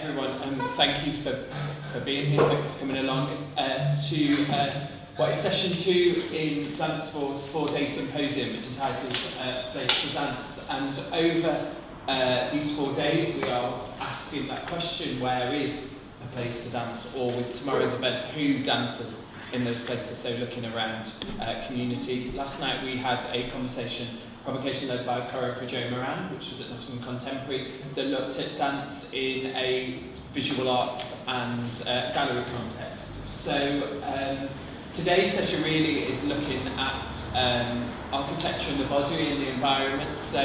everyone, and thank you for being here. Thanks for coming along to what is session 2 in Dance For's 4-day symposium entitled Place to Dance. And over these 4 days we are asking that question, where is a place to dance? Or with tomorrow's event, who dances in those places? So looking around community. Last night we had a conversation, provocation led by choreograohers, which was at Nottingham Contemporary, that looked at dance in a visual arts and gallery context. So today's session really is looking at architecture and the body and the environment. So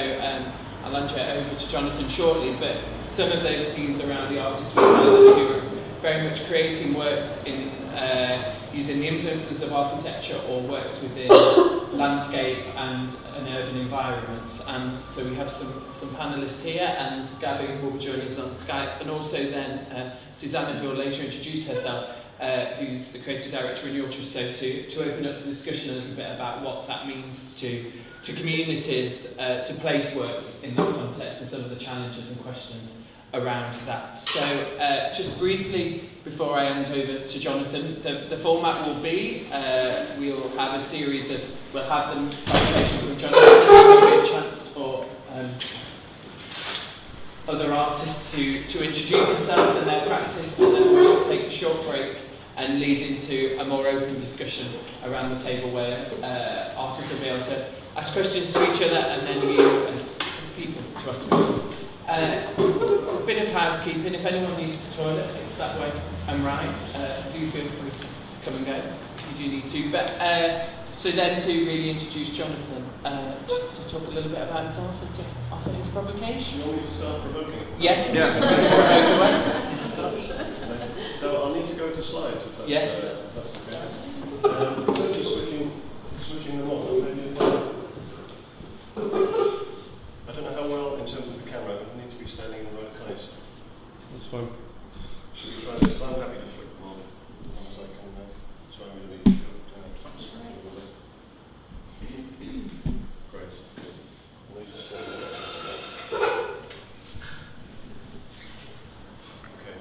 I'll hand you over to Jonathan shortly, but some of those themes around the artists we know who are very much creating works in using the influences of architecture or works within landscape and an urban environment. And so we have some panellists here, and Gabby will be joining us on Skype, and also then Susanna, who will later introduce herself, who's the creative director in your trust, so to open up the discussion a little bit about what that means to communities to place work in that context and some of the challenges and questions around that. So just briefly before I hand over to Jonathan, the format will be we'll have a series of, we'll have the presentation from Jonathan, and there will be a chance for other artists to introduce themselves and their practice, and then we'll just take a short break and lead into a more open discussion around the table where artists will be able to ask questions to each other, and then you as people to ask questions. A bit of housekeeping: if anyone needs the toilet, it's that way and right, do feel free to come and go if you do need to. But so then to really introduce Jonathan, just to talk a little bit about himself and to offer his provocation. You want me to start provoking? Yes. So I'll need to go to slides if that's, if that's okay. Just switching them on. Maybe if I don't know how well in terms of the camera. I need to be standing in the right place. That's fine. Should we try this? I'm happy to flip them on as long as I can. So I'm going to be great. Let me just okay.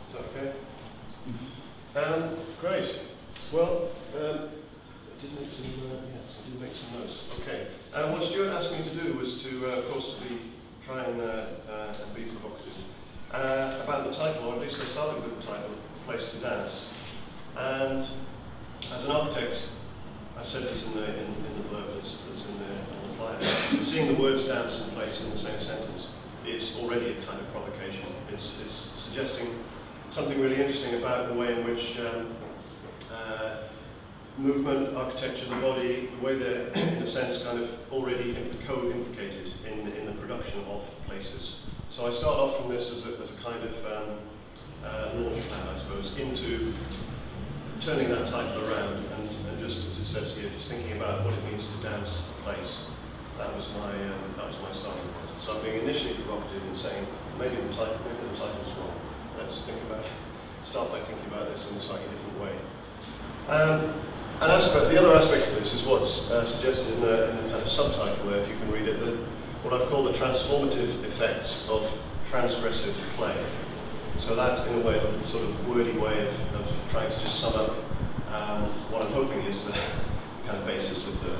Is that okay? Great. Well, I did make some notes. Okay. What Stuart asked me to do was to, of course, try and be provocative about the title, or at least I started with the title, Place to Dance. And as an architect, I said this in the blurb that's in the flyer. Seeing the words dance and place in the same sentence is already a kind of provocation. It's suggesting something really interesting about the way in which movement, architecture, the body, the way they're, in a sense, kind of already co-implicated in the production of places. So I start off from this as a kind of launch pad, I suppose, into turning that title around and just, as it says here, just thinking about what it means to dance a place. That was my starting point. So I'm being initially provocative in saying maybe the title's wrong. Let's start by thinking about this in a slightly different way. And the other aspect of this is what's suggested in the kind of subtitle there, if you can read it, what I've called the transformative effects of transgressive play. So that, in a way, a sort of wordy way of trying to just sum up what I'm hoping is the kind of basis of the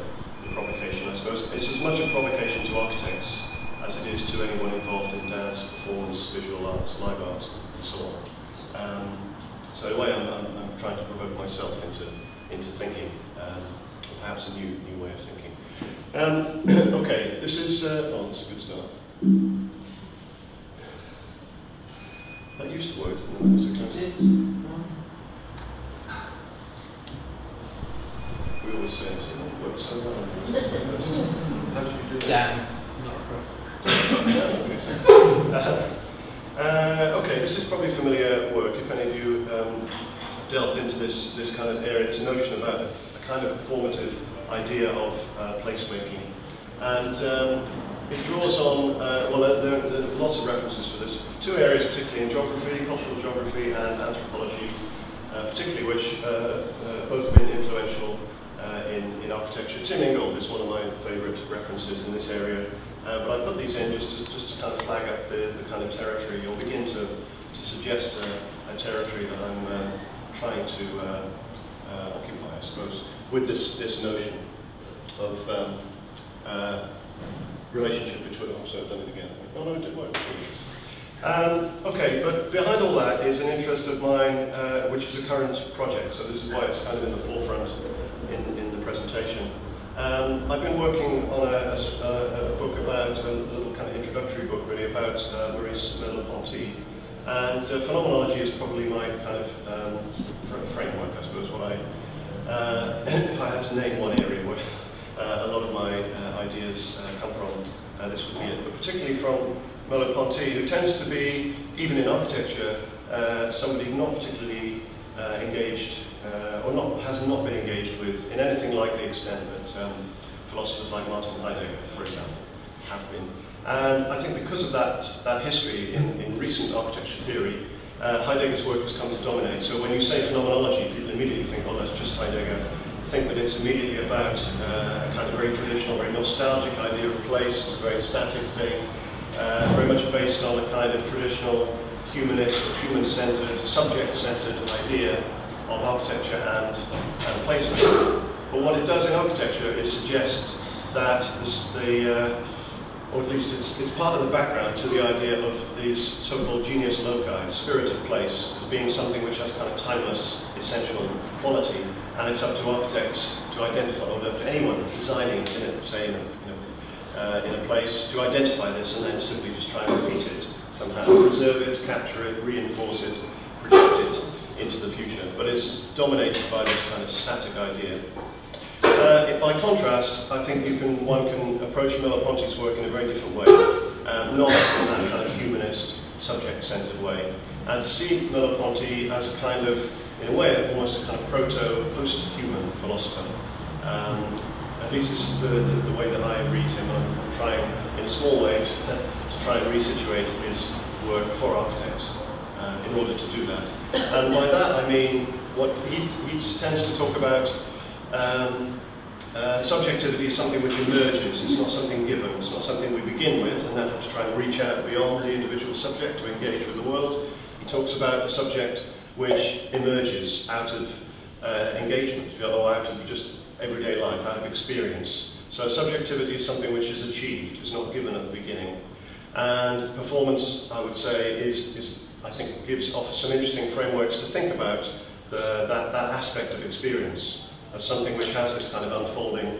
provocation, I suppose. It's as much a provocation to architects as it is to anyone involved in dance, performance, visual arts, live arts, and so on. So in a way, I'm trying to provoke myself into thinking, perhaps a new way of thinking. Okay, this is a good start. That used to work, didn't it? It did. We always say it works so well. How did you do that? Down, not across. Okay, this is probably familiar work. If any of you have delved into this kind of area, this notion about a kind of performative idea of placemaking, and it draws on there are lots of references to this. 2 areas, particularly in geography, cultural geography, and anthropology, particularly which both have been influential in architecture. Tim Ingold is one of my favourite references in this area. but I put these in just to kind of flag up the kind of territory, or begin to suggest a territory that I'm trying to occupy, I suppose, with this notion of relationship between. Oh, so I've done it again. Oh no, it did work. Okay, but behind all that is an interest of mine, which is a current project. So this is why it's kind of in the forefront in the presentation. I've been working on a book about, a little kind of introductory book really, about Maurice Merleau-Ponty. And phenomenology is probably my kind of framework, I suppose, what I, if I had to name one area where a lot of my ideas come from, this would be it. But particularly from Merleau-Ponty, who tends to be, even in architecture, somebody not particularly engaged, or has not been engaged with in anything like the extent that philosophers like Martin Heidegger, for example, have been. And I think because of that history in recent architecture theory, Heidegger's work has come to dominate. So when you say phenomenology, people immediately think, oh, that's just Heidegger. Think that it's immediately about a kind of very traditional, very nostalgic idea of place. It's a very static thing, very much based on a kind of traditional humanist or human-centered, subject-centered idea of architecture and placement. But what it does in architecture is suggest that or at least it's part of the background to the idea of these so-called genius loci, the spirit of place, as being something which has kind of timeless, essential quality, and it's up to architects to identify, or up to anyone designing in it, say in a place, to identify this and then simply just try and repeat it somehow, preserve it, capture it, reinforce it, project it into the future. But it's dominated by this kind of static idea. By contrast, I think one can approach Merleau-Ponty's work in a very different way, not in that kind of humanist, subject-centered way, and to see Merleau-Ponty as a kind of, in a way, almost a kind of post-human philosopher. At least this is the way that I read him. I'm trying, in small ways, to try and resituate his work for architects in order to do that. And by that I mean, what he tends to talk about. Subjectivity is something which emerges, it's not something given, it's not something we begin with and then have to try and reach out beyond the individual subject to engage with the world. He talks about a subject which emerges out of engagement, or out of just everyday life, out of experience. So subjectivity is something which is achieved, it's not given at the beginning. And performance, I would say, I think offers some interesting frameworks to think about that aspect of experience as something which has this kind of unfolding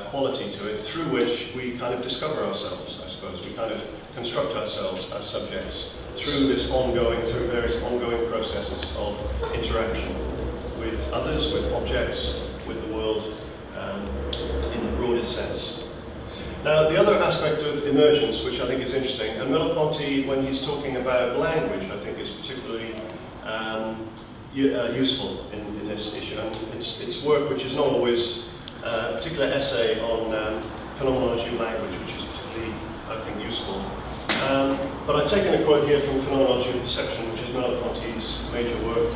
quality to it, through which we kind of discover ourselves, I suppose. We kind of construct ourselves as subjects through various ongoing processes of interaction with others, with objects, with the world in the broadest sense. Now, the other aspect of emergence, which I think is interesting, and Merleau-Ponty, when he's talking about language, I think is particularly useful in this issue, and it's work which is not always a particular essay on phenomenology of language, which is particularly, I think, useful. But I've taken a quote here from Phenomenology of Perception, which is Merleau-Ponty's major work,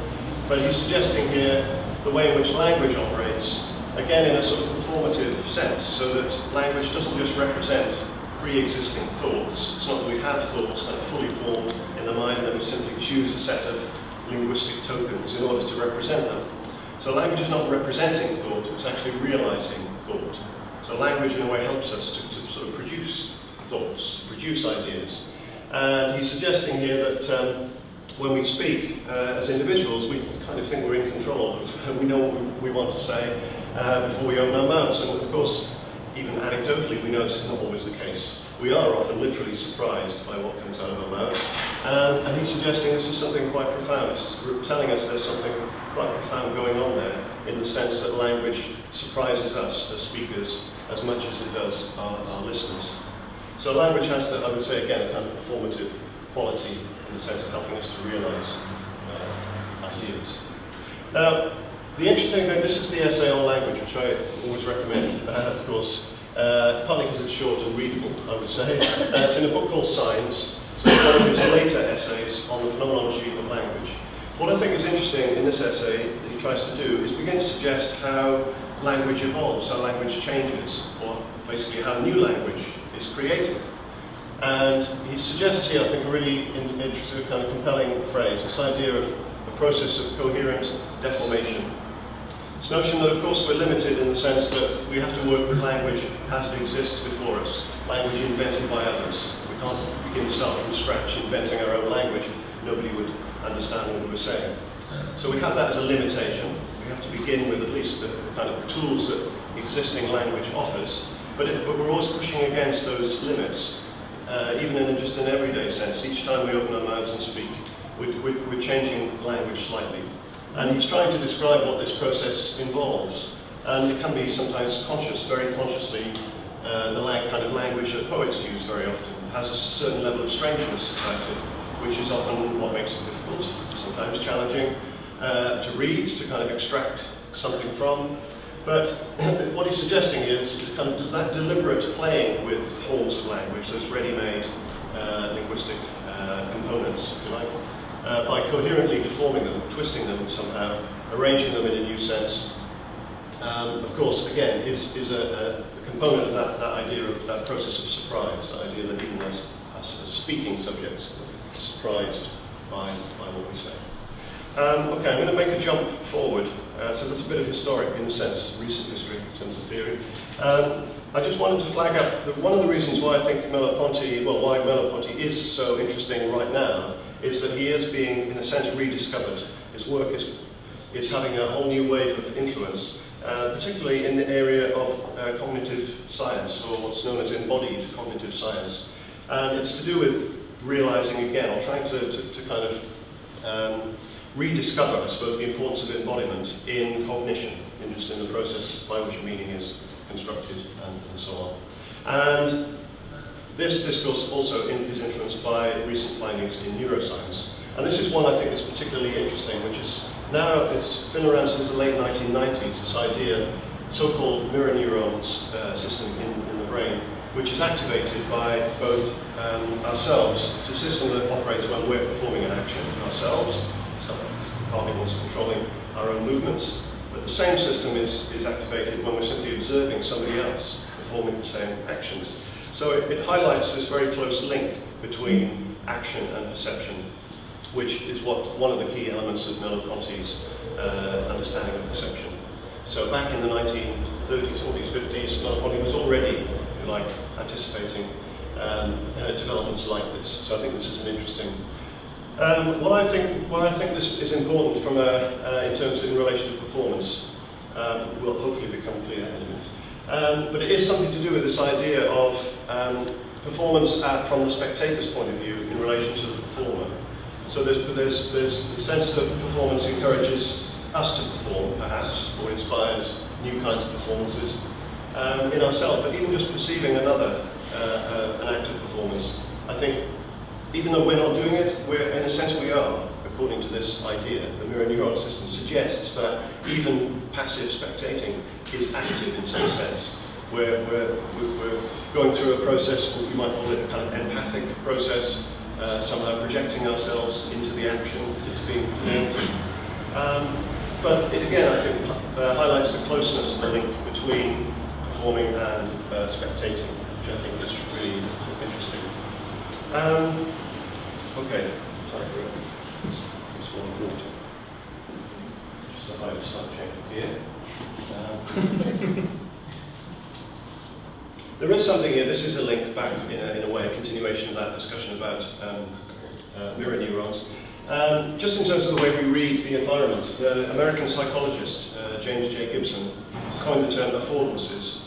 but he's suggesting here the way in which language operates, again in a sort of performative sense, so that language doesn't just represent pre-existing thoughts. It's not that we have thoughts kind of fully formed in the mind and then we simply choose a set of linguistic tokens in order to represent them. So language is not representing thought, it's actually realizing thought. So language in a way helps us to sort of produce thoughts, produce ideas. And he's suggesting here that when we speak as individuals, we kind of think we're in control of, we know what we want to say before we open our mouths. And of course, even anecdotally, we know this is not always the case. We are often literally surprised by what comes out of our mouths. And he's suggesting this is something quite profound. He's telling us there's something quite profound going on there, in the sense that language surprises us as speakers as much as it does our listeners. So language has that, I would say, again, a kind of performative quality in the sense of helping us to realize ideas. Now, the interesting thing, this is the essay on language, which I always recommend, of course, partly because it's short and readable, I would say. It's in a book called Signs. So it's one of his later essays on the phenomenology of language. What I think is interesting in this essay that he tries to do is begin to suggest how language evolves, how language changes, or basically how new language is creating. And he suggests here, I think, a really interesting, kind of compelling phrase, this idea of a process of coherent deformation. This notion that, of course, we're limited in the sense that we have to work with language as it exists before us, language invented by others. We can't begin to start from scratch inventing our own language. Nobody would understand what we were saying. So we have that as a limitation. We have to begin with at least the kind of tools that existing language offers, but we're always pushing against those limits, even in just an everyday sense. Each time we open our mouths and speak, we're changing language slightly. And he's trying to describe what this process involves. And it can be sometimes conscious, very consciously, the kind of language that poets use very often has a certain level of strangeness about it, which is often what makes it difficult, sometimes challenging to read, to kind of extract something from. But what he's suggesting is kind of that deliberate playing with forms of language, those ready-made linguistic components, if you like, by coherently deforming them, twisting them somehow, arranging them in a new sense. Of course, again, is a component of that idea of that process of surprise, that idea that even us as speaking subjects are surprised by what we say. Okay, I'm going to make a jump forward. So that's a bit of historic, in a sense, recent history in terms of theory. I just wanted to flag up that one of the reasons why I think why Merleau-Ponty is so interesting right now is that he is being, in a sense, rediscovered. His work is having a whole new wave of influence, particularly in the area of cognitive science, or what's known as embodied cognitive science. And it's to do with realizing again, or trying to kind of rediscover, I suppose, the importance of embodiment in cognition, in the process by which meaning is constructed and so on. And this discourse also is influenced by recent findings in neuroscience. And this is one I think is particularly interesting, which is now, it's been around since the late 1990s, this idea, so-called mirror neurons system in the brain, which is activated by both ourselves. It's a system that operates when we're performing an action ourselves, partly also controlling our own movements, but the same system is activated when we're simply observing somebody else performing the same actions. So it highlights this very close link between action and perception, which is one of the key elements of Merleau-Ponty's understanding of perception. So back in the 1930s, 40s, 50s, Merleau-Ponty was already, if you like, anticipating developments like this. So I think this is an interesting. Why I think this is important in relation to performance will hopefully become clear in a minute. But it is something to do with this idea of performance from the spectator's point of view in relation to the performer. So there's the sense that performance encourages us to perform, perhaps, or inspires new kinds of performances in ourselves. But even just perceiving another, an act of performance, I think, even though we're not doing it, in a sense we are, according to this idea. The mirror neuron system suggests that even passive spectating is active in some sense. We're going through a process, what we might call it a kind of empathic process, somehow projecting ourselves into the action that's being performed. But it again, I think, highlights the closeness of the link between performing and spectating, which I think is really interesting. Okay, sorry for this one water. Just a high slight change of gear. There is something here, this is a link back in a way, a continuation of that discussion about mirror neurons. Just in terms of the way we read the environment, the American psychologist James J. Gibson coined the term affordances,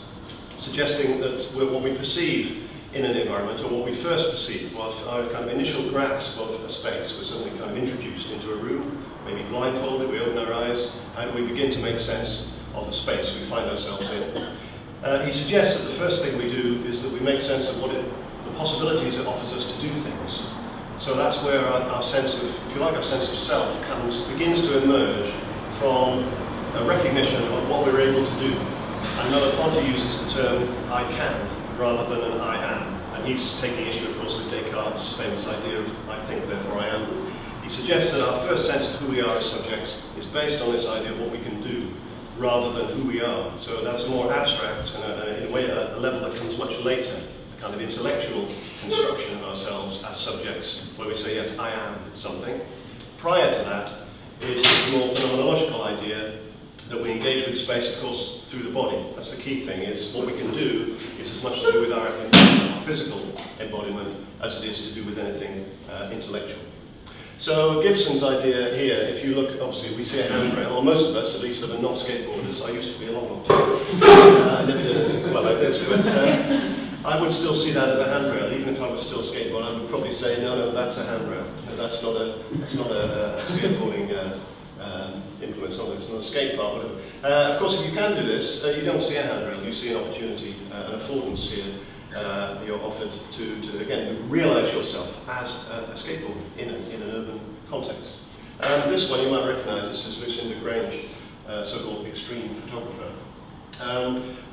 suggesting that what we perceive in an environment, or what we first perceive, was our kind of initial grasp of a space was suddenly kind of introduced into a room, maybe blindfolded, we open our eyes, and we begin to make sense of the space we find ourselves in. He suggests that the first thing we do is that we make sense of the possibilities it offers us to do things. So that's where our sense of, if you like, our sense of self begins to emerge from a recognition of what we're able to do. And Merleau-Ponty uses the term I can rather than an I am. And he's taking issue, of course, with Descartes' famous idea of I think, therefore I am. He suggests that our first sense of who we are as subjects is based on this idea of what we can do, rather than who we are. So that's more abstract, and in a way a level that comes much later, a kind of intellectual construction of ourselves as subjects, where we say, yes, I am something. Prior to that is the more phenomenological idea that we engage with space, of course, through the body. That's the key thing, is what we can do is as much to do with our physical embodiment as it is to do with anything intellectual. So Gibson's idea here, if you look, obviously we see a handrail, or most of us, at least that are not skateboarders. I used to be a long time. I never did anything quite like this, but I would still see that as a handrail. Even if I was still a skateboarder, I would probably say, no, that's a handrail. That's not a skateboarding implement, it's not a skate park, whatever. Of course, if you can do this, you don't see a handrail, you see an opportunity, an affordance here. You're offered to again, realise yourself as a skateboarder in an urban context. This one you might recognise, this is Lucinda Grange, so-called extreme photographer.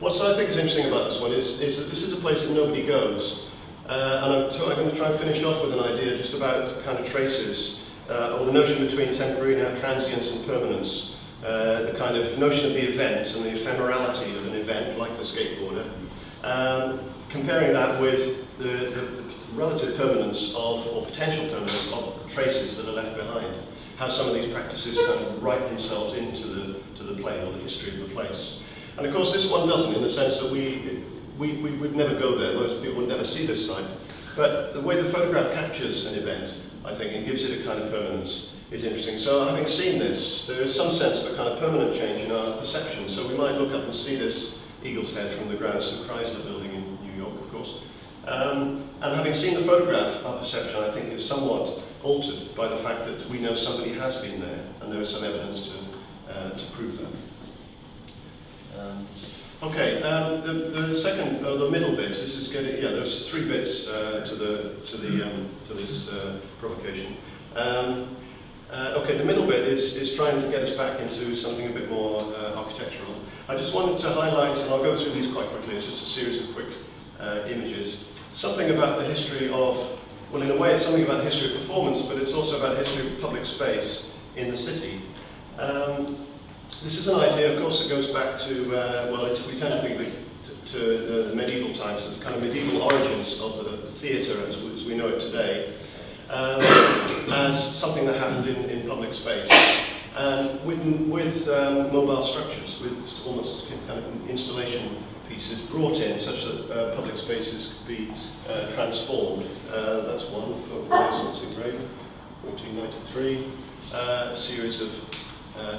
What I think is interesting about this one is that this is a place that nobody goes. And I'm going to try and finish off with an idea just about kind of traces, or the notion between temporary transience and permanence, the kind of notion of the event and the ephemerality of an event, like the skateboarder, comparing that with the relative permanence of, or potential permanence of traces that are left behind, how some of these practices kind of write themselves into the play or the history of the place. And of course this one doesn't, in the sense that we would never go there, most people would never see this site, but the way the photograph captures an event, I think, and gives it a kind of permanence is interesting. So having seen this, there is some sense of a kind of permanent change in our perception. So we might look up and see this eagle's head from the ground, it's the Chrysler building in New York, of course. And having seen the photograph, our perception, I think, is somewhat altered by the fact that we know somebody has been there, and there is some evidence to prove that. Okay, the second, the middle bit. This is getting, yeah. There's 3 bits to this provocation. Okay, the middle bit is trying to get us back into something a bit more architectural. I just wanted to highlight, and I'll go through these quite quickly. It's just a series of quick images. Something about the history of, well, in a way, it's something about the history of performance, but it's also about the history of public space in the city. This is an idea, of course, that goes back to, well, we tend to think to the medieval times, the kind of medieval origins of the theatre as we know it today, as something that happened in public space. And with mobile structures, with almost kind of installation pieces brought in such that public spaces could be transformed. That's one for Renaissance engraving, 1493, a series of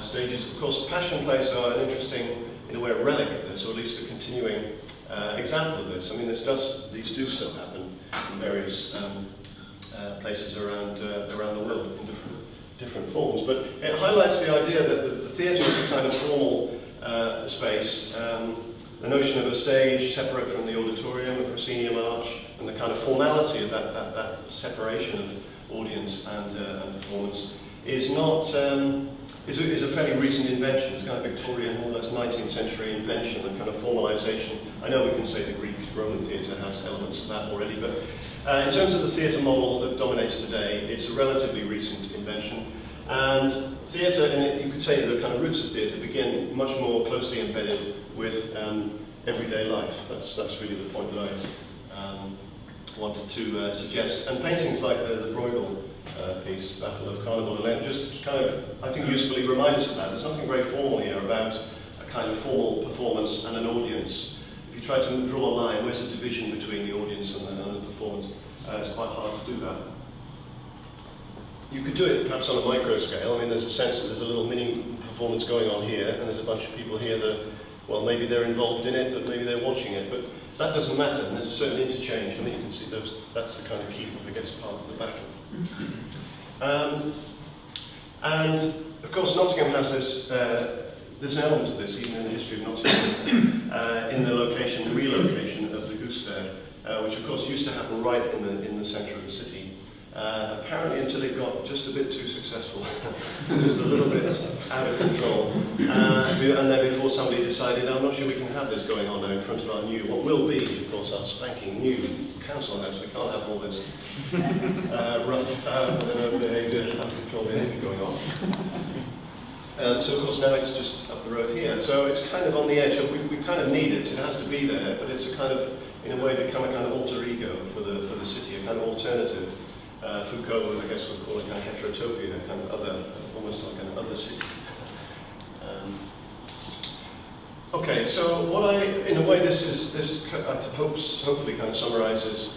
stages. Of course, Passion plays are an interesting, in a way, a relic of this, or at least a continuing example of this. I mean, these do still happen in various places around the world in different forms. But it highlights the idea that the theatre is a kind of formal space. The notion of a stage separate from the auditorium, a proscenium arch, and the kind of formality of that separation of audience and performance is not is a fairly recent invention. It's kind of Victorian, more or less 19th century invention and kind of formalization. I know we can say the Greek Roman theatre has elements of that already, but in terms of the theatre model that dominates today, it's a relatively recent invention. And theatre, and you could say the kind of roots of theatre begin much more closely embedded with everyday life. That's really the point that I wanted to suggest. And paintings like the Bruegel piece, Battle of Carnival and Lent, just kind of, I think, usefully remind us of that. There's nothing very formal here about a kind of formal performance and an audience. If you try to draw a line, where's the division between the audience and the performance? It's quite hard to do that. You could do it perhaps on a micro scale. I mean, there's a sense that there's a little mini performance going on here, and there's a bunch of people here that, well, maybe they're involved in it, but maybe they're watching it, but that doesn't matter, and there's a certain interchange. I mean, you can see those, that's the kind of key that gets part of the battle. And, of course, Nottingham has this, there's an element of this, even in the history of Nottingham, in the relocation of the Goose Fair, which, of course, used to happen right in the centre of the city. Apparently until it got just a bit too successful, just a little bit out of control. And then before somebody decided, I'm not sure we can have this going on now in front of our new, what will be, of course, our spanking new council house. We can't have all this rough, out-of-control behaviour going on. So, of course, now it's just up the road here. So it's kind of on the edge. We kind of need it. It has to be there, but it's a kind of in a way become a kind of alter ego for the city, a kind of alternative. Foucault, I guess, would call it kind of heterotopia, kind of other, almost like an other city. Okay, so in a way, this hopefully kind of summarizes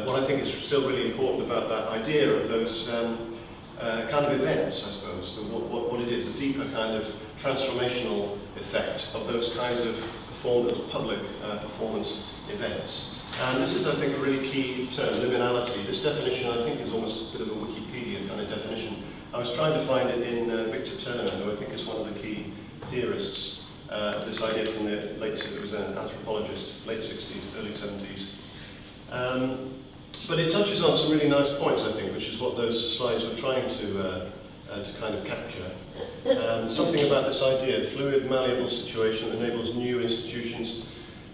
what I think is still really important about that idea of those kind of events, I suppose, what it is, a deeper kind of transformational effect of those kinds of public performance events. And this is, I think, a really key term, liminality. This definition, I think, is almost a bit of a Wikipedia kind of definition. I was trying to find it in Victor Turner, who I think is one of the key theorists of this idea from the it was an anthropologist, late 60s, early 70s. But it touches on some really nice points, I think, which is what those slides were trying to kind of capture. Something about this idea, fluid, malleable situation that enables new institutions.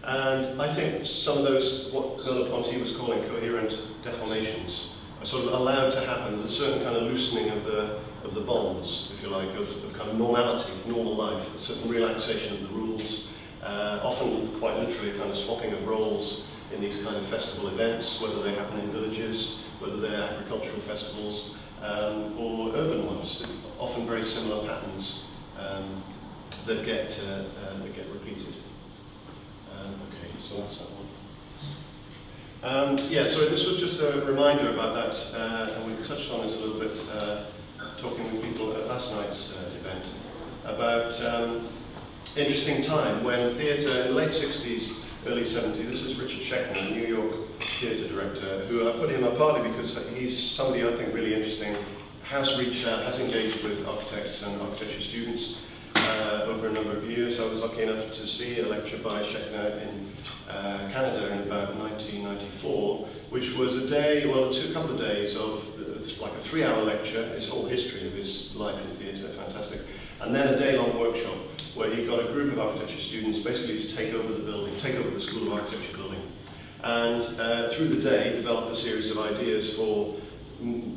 And I think some of those, what Merleau-Ponty was calling coherent deformations, are sort of allowed to happen. There's a certain kind of loosening of the bonds, if you like, of kind of normality, normal life, a certain relaxation of the rules, often quite literally a kind of swapping of roles in these kind of festival events, whether they happen in villages, whether they're agricultural festivals, or urban ones, often very similar patterns that get repeated. Okay, so that's that one. Yeah, so this was just a reminder about that, and we touched on this a little bit, talking with people at last night's event, about interesting time when theatre in the late 60s, early 70s, this is Richard Scheckner, the New York theatre director, who I put him up partly because he's somebody I think really interesting, has reached out, has engaged with architects and architecture students over a number of years. I was lucky enough to see a lecture by Scheckner in Canada in about 1994, which was a day, well, a couple of days of like a 3-hour lecture, his whole history of his life in theatre, fantastic, and then a day-long workshop where he got a group of architecture students basically to take over the building, take over the School of Architecture building, and through the day develop a series of ideas for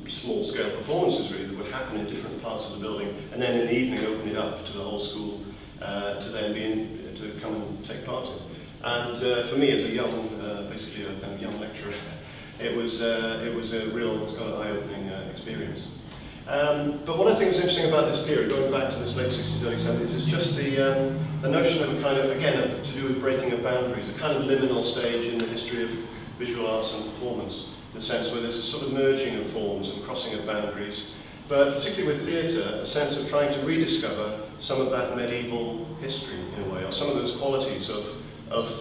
small-scale performances really that would happen in different parts of the building, and then in the evening open it up to the whole school to then to come and take part in. And for me, as a young, basically a young lecturer, it was a real kind of eye-opening experience. But what I think is interesting about this period, going back to this late 60s, early 70s, is just the notion of a kind of, again, to do with breaking of boundaries, a kind of liminal stage in the history of visual arts and performance, in the sense where there's a sort of merging of forms and crossing of boundaries, but particularly with theatre, a sense of trying to rediscover some of that medieval history, in a way, or some of those qualities of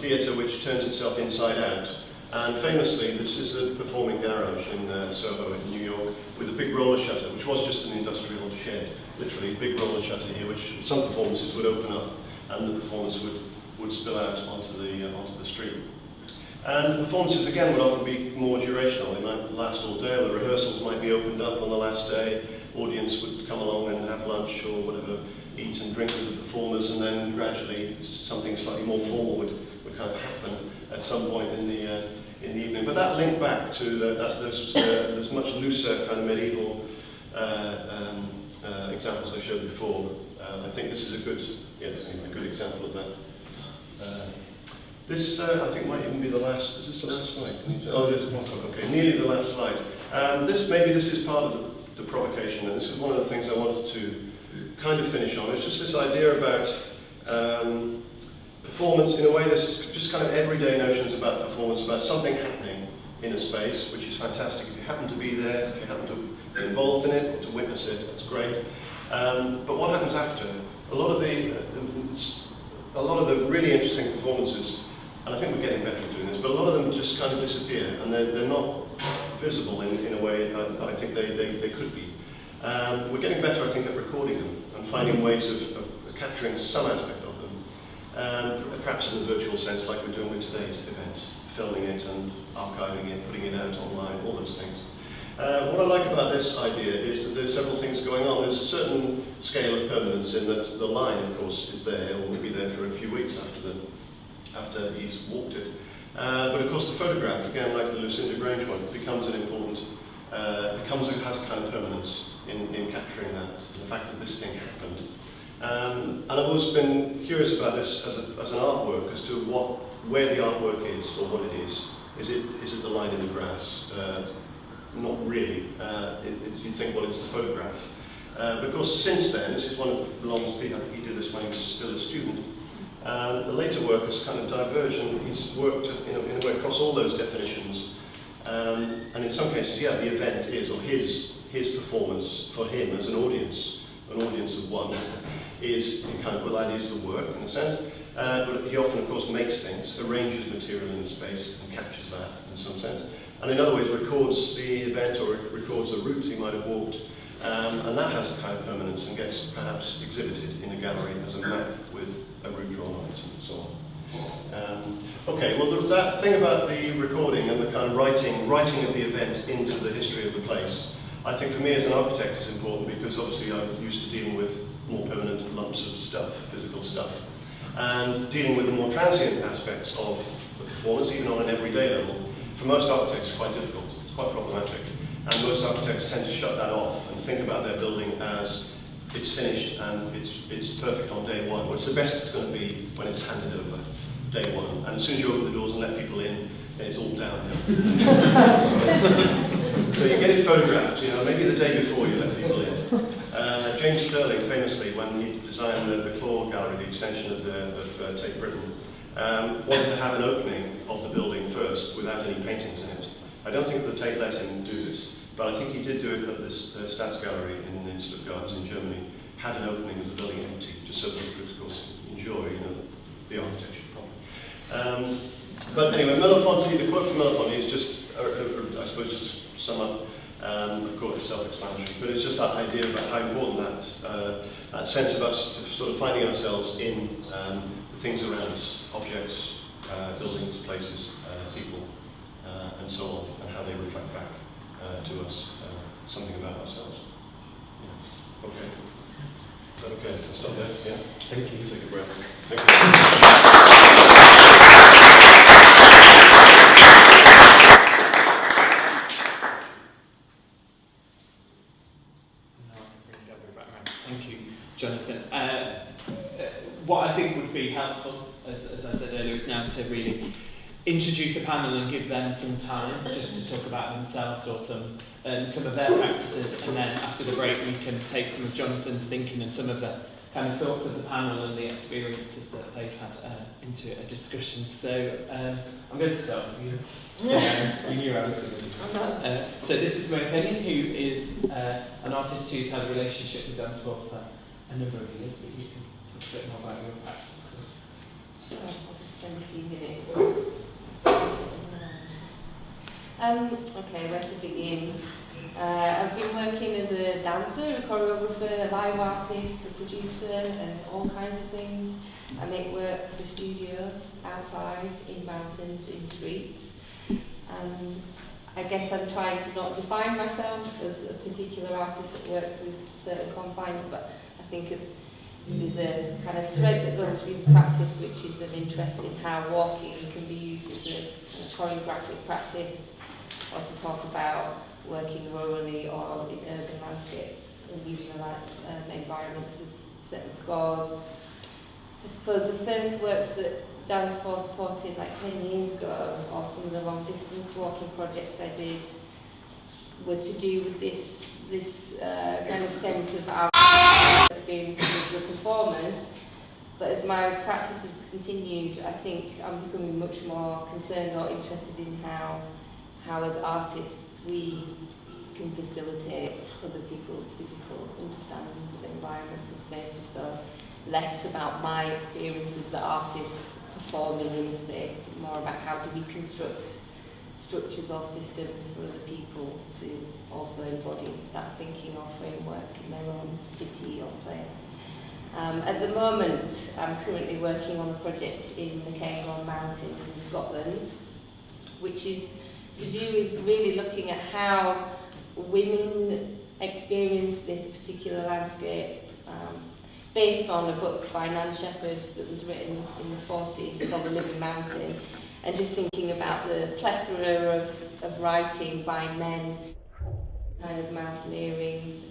theatre which turns itself inside out. And famously, this is the Performing Garage in Soho in New York, with a big roller shutter, which was just an industrial shed, literally a big roller shutter here, which some performances would open up and the performance would spill out onto the street. And the performances, again, would often be more durational. They might last all day, or the rehearsals might be opened up on the last day. Audience would come along and have lunch or whatever, eat and drink with the performers, and then gradually something slightly more formal would kind of happen at some point in the evening. But that linked back to those much looser kind of medieval examples I showed before. I think this is a good example of that. This, I think, might even be the last. Is this the last slide? Oh, there's one. Okay, nearly the last slide. Maybe this is part of the provocation, and this is one of the things I wanted to kind of finish on. It's just this idea about performance. In a way, this just kind of everyday notions about performance, about something happening in a space, which is fantastic. If you happen to be there, if you happen to be involved in it or to witness it, it's great. But what happens after? A lot of the really interesting performances. And I think we're getting better at doing this, but a lot of them just kind of disappear, and they're not visible in a way that I think they could be. We're getting better, I think, at recording them and finding ways of capturing some aspect of them, perhaps in a virtual sense, like we're doing with today's event, filming it and archiving it, putting it out online, all those things. What I like about this idea is that there's several things going on. There's a certain scale of permanence in that the line, of course, is there, or will be there for a few weeks after he's walked it. But of course the photograph, again, like the Lucinda Grange one, becomes an important, has a kind of permanence in capturing that. The fact that this thing happened And I've always been curious about this as an artwork, as to where the artwork is, or what it is. Is it the line in the grass? Not really. You'd think, well, it's the photograph. But of course, since then, this is one of Long's peak. I think he did this when he was still a student. The later work has kind of diverged, and he's worked in a way across all those definitions. And in some cases, yeah, the event is, or his performance for him as an audience of one, is kind of, well, that is the work in a sense. But he often, of course, makes things, arranges material in the space, and captures that in some sense. And in other ways, records the event, or records a route he might have walked. And that has a kind of permanence and gets perhaps exhibited in a gallery as a map with a route drawn on it and so on. Okay, well, there's that thing about the recording and the kind of writing of the event into the history of the place. I think for me as an architect is important, because obviously I'm used to dealing with more permanent lumps of stuff, physical stuff, and dealing with the more transient aspects of the performance, even on an everyday level. For most architects it's quite difficult, it's quite problematic. And most architects tend to shut that off and think about their building as it's finished and it's perfect on day one. Well, it's the best it's going to be when it's handed over day one. And as soon as you open the doors and let people in, then it's all downhill. So you get it photographed, maybe the day before you let people in. James Sterling, famously, when he designed the Claw Gallery, the extension of Tate Britain, wanted to have an opening of the building first without any paintings in it. I don't think the Tate let him do this, but I think he did do it at this Staatsgalerie in Stuttgart in Germany. Had an opening of the building empty, just so that you could, of course, enjoy the architecture properly. But anyway, Merleau-Ponty, the quote from Merleau-Ponty is just, I suppose, just to sum up. Of course, it's self-explanatory, but it's just that idea about how important that sense of us to sort of finding ourselves in the things around us, objects, buildings, places, people, and so on, and how they reflect back to us something about ourselves. Yeah. Okay. Is that okay? I'll stop there. Yeah. Thank you. Take a breath. Thank you. Thank you, Jonathan. What I think would be helpful, as I said earlier, is now to really introduce the panel and give them some time just to talk about themselves or some of their practices, and then after the break we can take some of Jonathan's thinking and some of the kind of thoughts of the panel and the experiences that they've had into a discussion. So I'm going to start with you. So, you knew I was going to do that. So this is Simone Kenyon, who is an artist who's had a relationship with dance for a number of years, but you can talk a bit more about your practice. Sure, I'll just spend a few minutes. Okay, where to begin? I've been working as a dancer, a choreographer, a live artist, a producer, and all kinds of things. I make work for studios, outside, in mountains, in streets. I guess I'm trying to not define myself as a particular artist that works with certain confines, but I think there's a kind of thread that goes through the practice, which is of interest in how walking can be used as a choreographic practice, or to talk about working rurally or in urban landscapes and using environments as certain scores. I suppose the first works that Dance for supported like 10 years ago, or some of the long distance walking projects I did, were to do with this kind of sense of our experiences as the performers. But as my practice has continued, I think I'm becoming much more concerned or interested in how as artists we can facilitate other people's physical understandings of environments and spaces. So less about my experience as the artist performing in a space, but more about how do we construct structures or systems for other people to also embody that thinking or framework in their own city or place. At the moment, I'm currently working on a project in the Culhane Mountains in Scotland, which is to do with really looking at how women experience this particular landscape, based on a book by Nan Shepherd that was written in the 40s called The Living Mountain, and just thinking about the plethora of writing by men, kind of mountaineering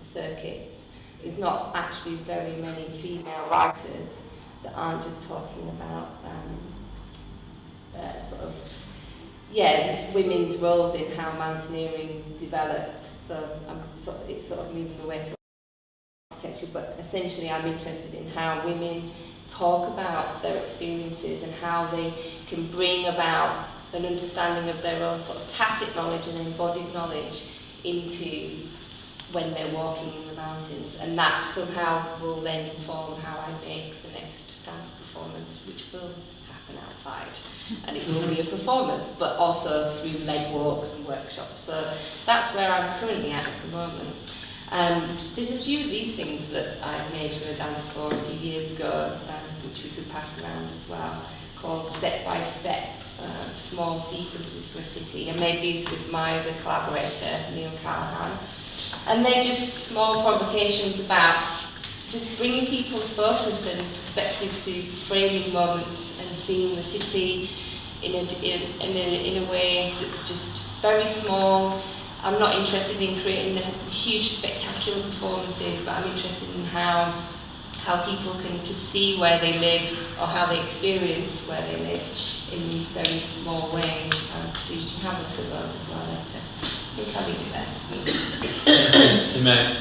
circuits, there's not actually very many female writers that aren't just talking about sort of, yeah, women's roles in how mountaineering developed. So it's sort of moving away to architecture, but essentially I'm interested in how women talk about their experiences and how they can bring about an understanding of their own sort of tacit knowledge and embodied knowledge into when they're walking in the mountains, and that somehow will then inform how I make the next dance performance, which will happen outside, and it will be a performance, but also through leg walks and workshops. So that's where I'm currently at the moment. There's a few of these things that I made for a dance floor a few years ago, which we could pass around as well, called Step by Step, small sequences for a city. I made these with my other collaborator, Neil Culhane. And they're just small provocations about just bringing people's focus and perspective to framing moments and seeing the city in a way that's just very small. I'm not interested in creating the huge spectacular performances, but I'm interested in how people can just see where they live or how they experience where they live in these very small ways. So you can have a look at those as well later. I think I'll leave it there. Simone.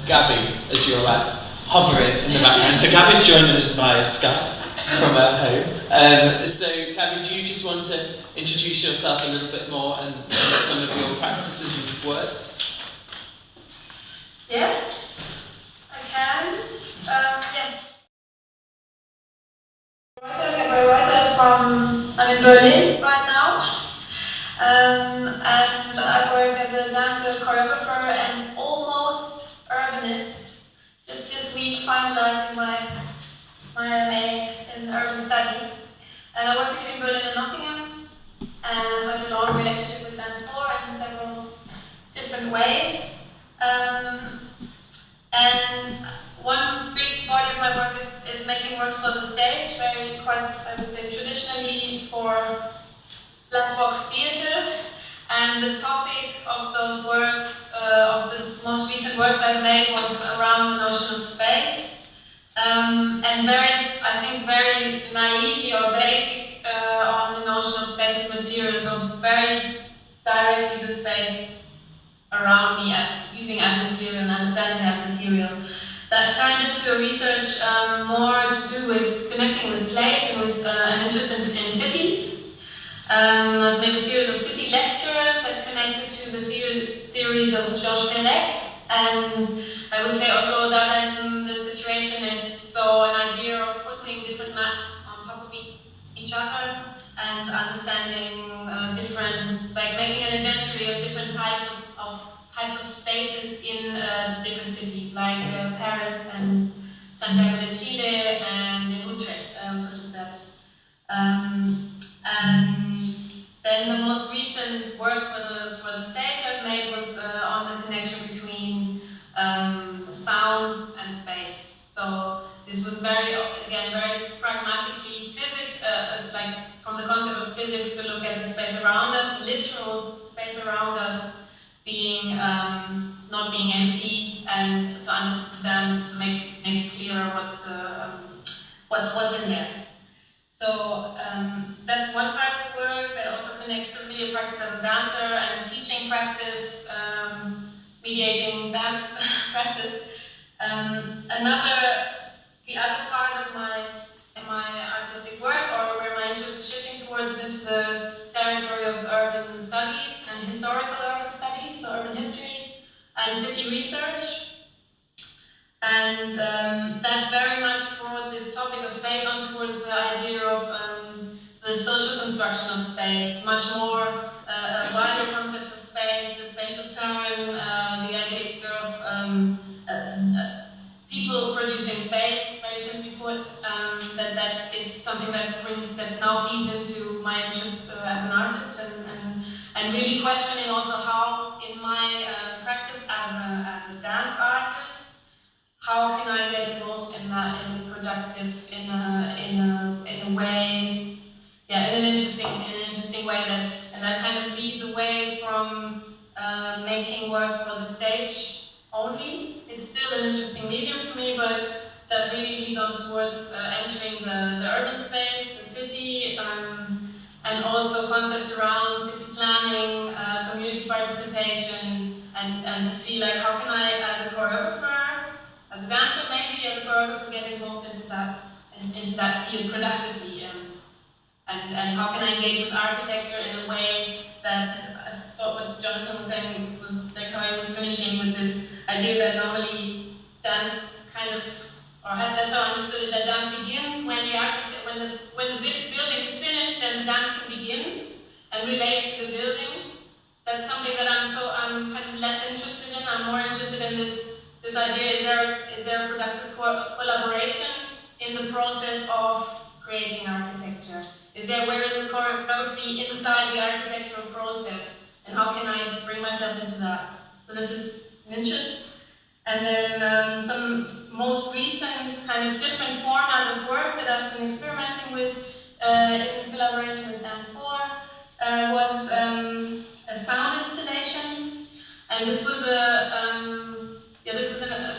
Gabby, as you're hovering in the background. So Gabby's joining us via Skype from her home. So Gabby, do you just want to introduce yourself a little bit more and some of your practices and works? Yes, I can. Yes. Gabriele Reuter I'm in Berlin right now. And I work as a dancer, choreographer, and almost urbanist. Just this week, finalizing my MA in urban studies. And I work between Berlin and Nottingham, and I've had a long relationship with dance floor in several different ways. And one big body of my work is making works for the stage, very quite, I would say, traditionally for black box theatres. And the topic of those works, of the most recent works I've made, was around the notion of space. And I think very naively or basic on the notion of space as material, so very directly the space around me as using as material and understanding as material. That turned into a research more to do with connecting with place and with an interest in cities. I've made a series of city lectures that connected to the theories of Georges Perec, and I would say also that the situation is so an idea of putting different maps on top of each other and understanding different, like making an inventory of different types of spaces in different cities, like Paris and Santiago de Chile and in Utrecht. I also did that. And then the most recent work for the stage I've made was on the connection between sound and space. So this was very pragmatically like from the concept of physics to look at the space around us, literal space around us being not being empty, and to understand, to make it clearer what's in there. So that's one part of the work that also connects to really a practice as a dancer and a teaching practice, mediating dance practice. The other part of my artistic work, or where my interest is shifting towards, is into the territory of urban studies and historical urban studies, so urban history and city research. And that very much brought this topic of space on towards the idea of the social construction of space, much more wider concepts of space, the spatial turn, the idea of people producing space, very simply put. That is something that now feeds into my interest as an artist, and really questioning also how in my practice as a dance artist, how can I get involved in that, in the productive, in a way, yeah, in an interesting way that kind of leads away from making work for the stage only. It's still an interesting medium for me, but that really leads on towards entering the urban space, the city, and also concepts around city planning, community participation, and to see like how can I, as a choreographer, as a dancer maybe, as a choreographer, get involved into that field productively, and how can I engage with architecture in a way that, I thought what Jonathan was saying was like how I was finishing with this idea that normally dance kind of, or that's how I understood it, that dance begins when the architect, when the building is finished, then the dance can begin and relate to the building. That's something that I'm kind of less interested in. I'm more interested in this idea, is there a productive collaboration in the process of creating architecture? Where is the choreography inside the architectural process? And how can I bring myself into that? So this is an interest. And then some most recent kind of different format of work that I've been experimenting with in collaboration with Dance 4 was a sound installation. And this was a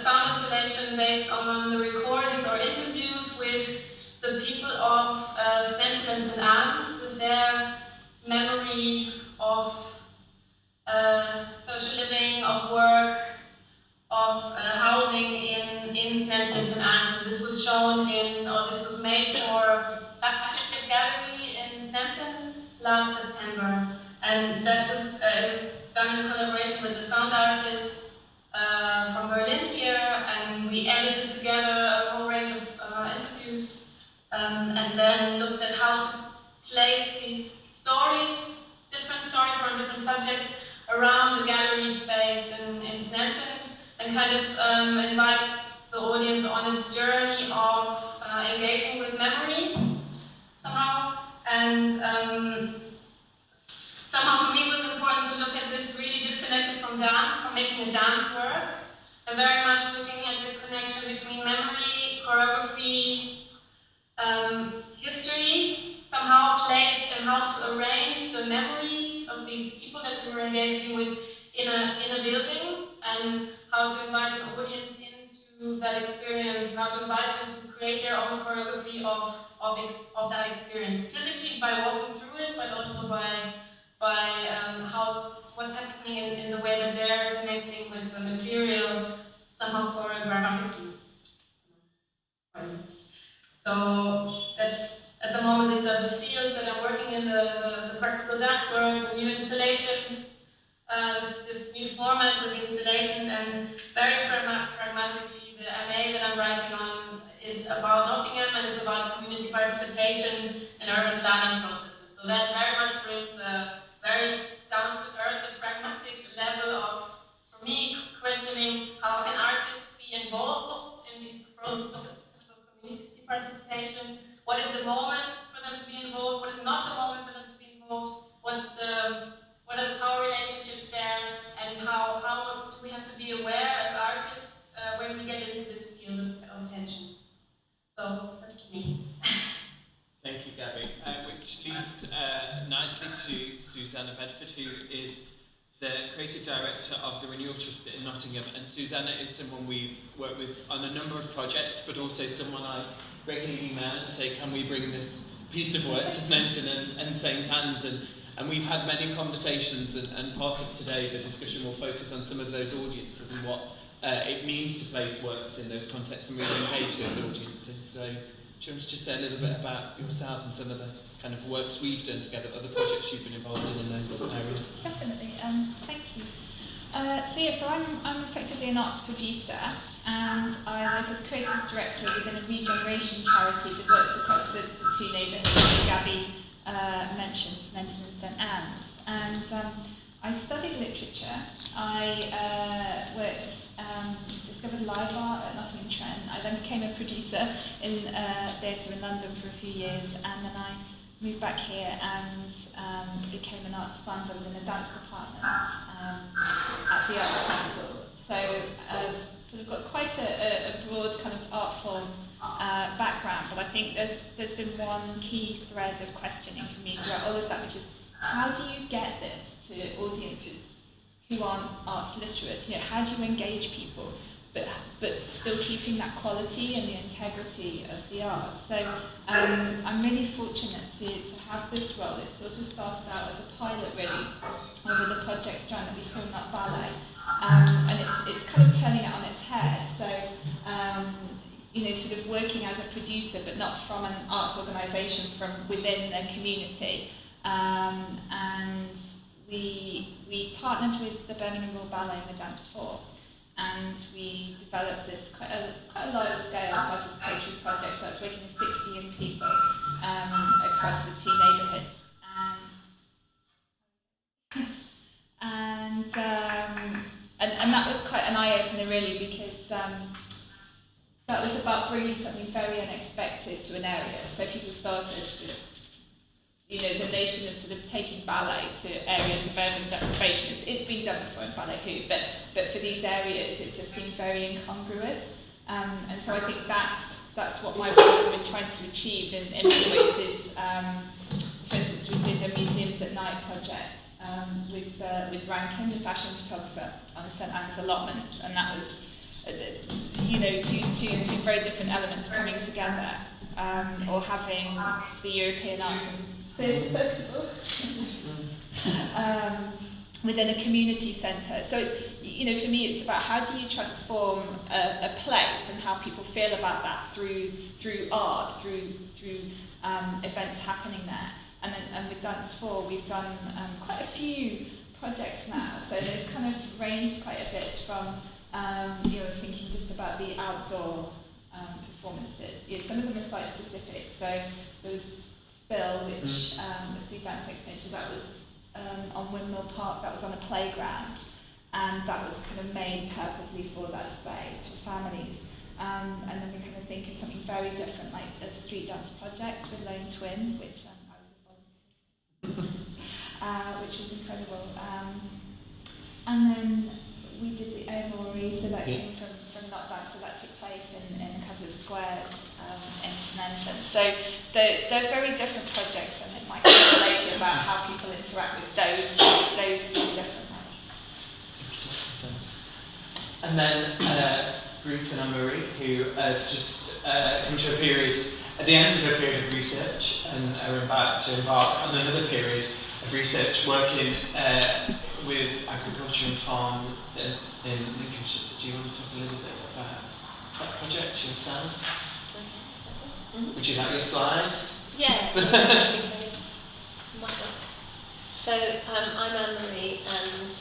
sound installation based on the recordings or interviews with the people of Sentiments and Arms, with their memory of social living, of work, of housing in Sentiments and Arms. And this was shown this was made for Backlit Gallery in Stanton last September. And that was, it was done in collaboration with the sound artists from Berlin here, and we edited together a whole range of interviews, and then looked at how to place these stories, different stories around different subjects, around the gallery space in Stanton, and kind of invite the audience on a journey of engaging with memory somehow. And somehow for me it was important to look at this really disconnected from dance, from making a dance work, and very much looking at the connection between memory, choreography, history, somehow placed, and how to arrange the memories of these people that we were engaging with in a building, and how to invite an audience into that experience, how to invite them to create their own choreography of that experience, physically by walking through it, but also by what's happening in the way that they're connecting with the material, somehow choreographically. So that's, at the moment, these are the fields that I'm working in, the practical dance work, the new installations, this new format with installations, and very pragmatically, the MA that I'm writing on is about Nottingham, and it's about community participation in urban planning processes. So that very much brings the very down-to-earth and pragmatic level of, for me, questioning how can artists be involved in these processes of community participation. What is the moment for them to be involved? What is not the moment for them to be involved? What are the power relationships there? And how do we have to be aware as artists when we get into this field of tension? So that's me. Thank you, Gabby. Which leads nicely to Susanna Bedford, who is the creative director of the Renewal Trust in Nottingham. And Susanna is someone we've worked with on a number of projects, but also someone I regularly email and say, can we bring this piece of work to Sneinton and St Anne's? And we've had many conversations, and part of today, the discussion will focus on some of those audiences and what it means to place works in those contexts and really engage those audiences. So, do you want to just say a little bit about yourself and some of the kind of works we've done together, other projects you've been involved in those areas? Definitely. Thank you. So I'm effectively an arts producer, and I work as creative director within a regeneration charity that works across the two neighbourhoods that Gabby mentioned, Sneinton and St Anne's. And I studied literature. I discovered live art at Nottingham Trent. I then became a producer in theatre in London for a few years, and then I moved back here and became an arts funder within a dance department at the Arts Council. So I've sort of got quite a broad kind of art form background, but I think there's been one key thread of questioning for me throughout all of that, which is how do you get this to audiences who aren't arts literate. How do you engage people, but still keeping that quality and the integrity of the art? So I'm really fortunate to have this role. It sort of started out as a pilot, really, with a project strand that we call Nut Ballet, and it's kind of turning it on its head. So sort of working as a producer, but not from an arts organisation, from within the community. And we partnered with the Birmingham Royal Ballet and the Dance 4, and we developed this quite a large scale participatory project. So it's working with 60 young people across the 2 neighbourhoods, and that was quite an eye opener, really, because that was about bringing something very unexpected to an area. So people started with, the notion of sort of taking ballet to areas of urban deprivation. It's been done before in Ballet Who, but for these areas it just seemed very incongruous. And so I think that's what my work has been trying to achieve in many ways is, for instance, we did a Museums at Night project with Rankin, the fashion photographer, on the St Anne's allotments, and that was two very different elements coming together, or having the European Arts and Theatre Festival within a community centre. So it's, for me, it's about how do you transform a place and how people feel about that through art, through events happening there. And with Dance 4, we've done quite a few projects now, so they've kind of ranged quite a bit from thinking just about the outdoor performances. Some of them are site specific. So there was Spill, which was the dance extension that was on Windmill Park. That was on a playground, and that was kind of made purposely for that space for families. And then we kind of think of something very different, like a street dance project with Lone Twin, which I was a volunteer, which was incredible. And then we did the Amory, so that came from Not Dance, so that took place in a couple of squares in Snelton. So they're very different projects, and it might be later about how people interact with those different ones. And then Bruce and Anne-Marie, who have just come to a period, at the end of a period of research, and are about to embark on another period of research, working with agriculture and farm in Lincolnshire. So do you want to talk a little bit about that project yourself? Would you like your slides? Yeah. So I'm Anne-Marie, and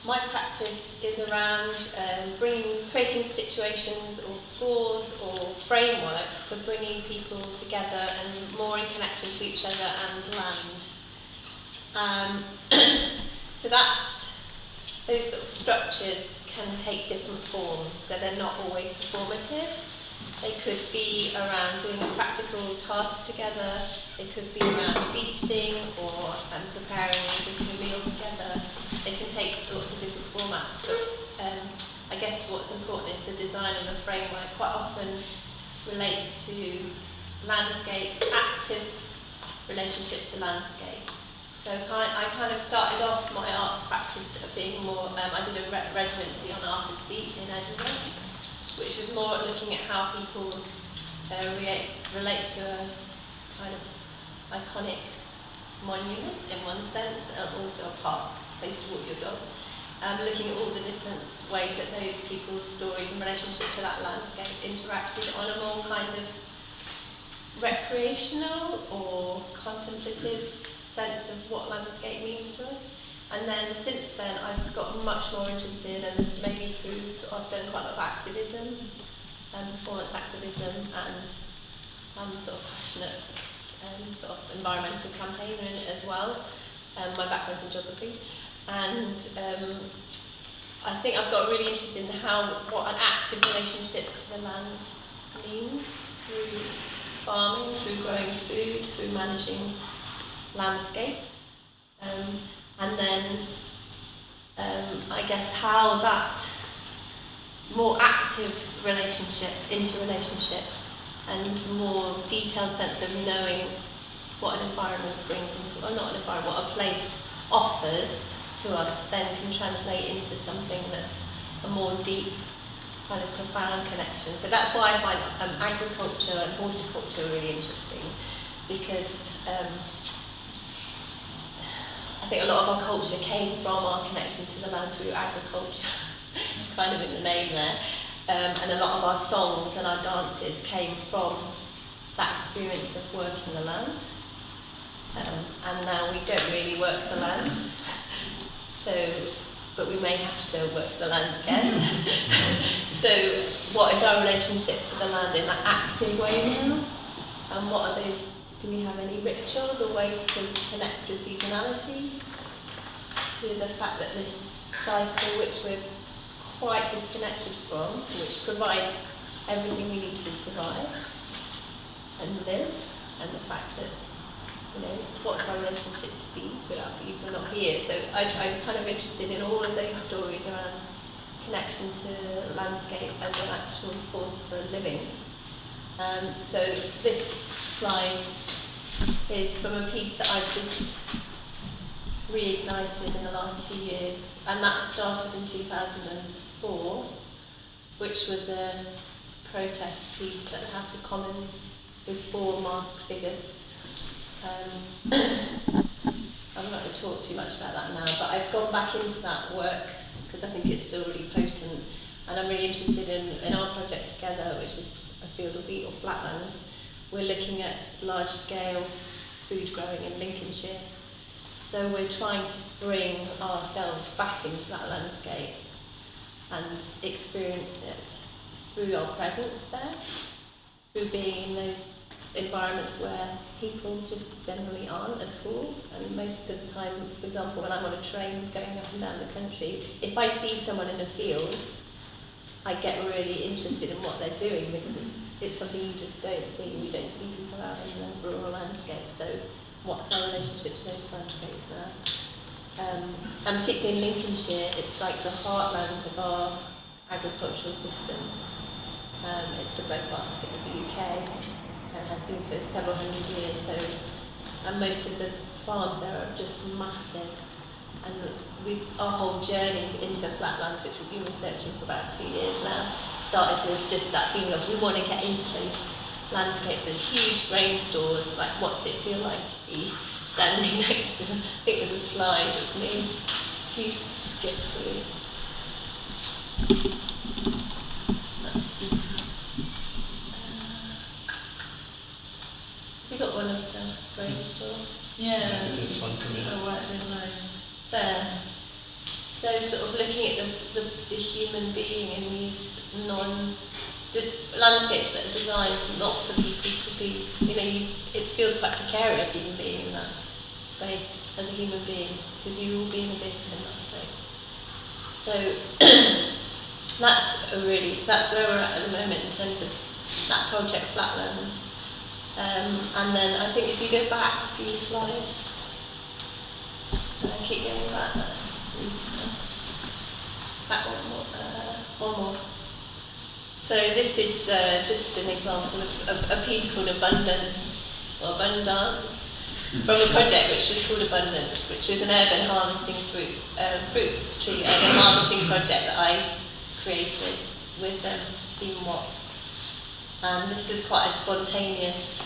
my practice is around creating situations or scores or frameworks for bringing people together and more in connection to each other and land. So those sort of structures can take different forms, so they're not always performative. They could be around doing a practical task together, they could be around feasting or preparing and cooking a meal together. They can take lots of different formats, but I guess what's important is the design and the framework quite often relates to landscape, active relationship to landscape. So I kind of started off my arts practice of being more, I did a residency on Arthur's Seat in Edinburgh, which was more looking at how people relate to a kind of iconic monument in one sense, and also a park, place to walk your dogs. Looking at all the different ways that those people's stories in relationship to that landscape interacted on a more kind of recreational or contemplative sense of what landscape means to us. And then since then I've got much more interested, and this maybe through I've done quite a lot of activism, performance activism, and I'm sort of passionate sort of environmental campaigner in it as well. My background's in geography, and I think I've got really interested in what an active relationship to the land means through farming, through growing food, through managing landscapes, and then I guess how that more active relationship, interrelationship, and more detailed sense of knowing what an environment brings into, or not an environment, what a place offers, to us then can translate into something that's a more deep, kind of profound connection. So that's why I find agriculture and horticulture really interesting, because I think a lot of our culture came from our connection to the land through agriculture, kind of in the name there. And a lot of our songs and our dances came from that experience of working the land. And now we don't really work the land, but we may have to work the land again. So what is our relationship to the land in that active way now? And what are those, do we have any rituals or ways to connect to seasonality? To the fact that this cycle, which we're quite disconnected from, which provides everything we need to survive and live, and the fact that, you know, what's our relationship to bees? Without bees, we're not here. So I'm kind of interested in all of those stories around connection to landscape as an actual force for living. So this slide is from a piece that I've just reignited in the last 2 years, and that started in 2004, which was a protest piece at the House of Commons with 4 masked figures. I'm not going to talk too much about that now, but I've gone back into that work because I think it's still really potent, and I'm really interested in our project together, which is a field of wheat or flatlands. We're looking at large-scale food growing in Lincolnshire. So we're trying to bring ourselves back into that landscape and experience it through our presence there, through being in those environments where people just generally aren't at all. And most of the time, for example, when I'm on a train going up and down the country, if I see someone in a field, I get really interested in what they're doing, because it's something you just don't see. You don't see people out in the rural landscape. So what's our relationship to those landscapes now? And particularly in Lincolnshire, it's like the heartland of our agricultural system. It's the breadbasket of the UK, and has been for several hundred years. So, and most of the farms there are just massive. And our whole journey into flatlands, which we've been researching for about 2 years now, started with just that feeling of we want to get into those landscapes. There's huge grain stores. Like, what's it feel like to be standing next to them? I think there's a slide of me. If you skip through. We got one of the grain store. Yeah. This one coming in. Oh, right, I didn't know. There. So sort of looking at the human being in these the landscapes that are designed not for people to be, you know, it feels quite precarious even being in that space as a human being, because you will be in a bit in that space. So that's where we're at the moment in terms of that project Flatlands. And then I think if you go back a few slides, keep going back there, back one more. So this is just an example of a piece called Abundance, or Abundance, from a project which was called Abundance, which is an urban harvesting fruit tree urban harvesting project that I created with Stephen Watts. And this is quite a spontaneous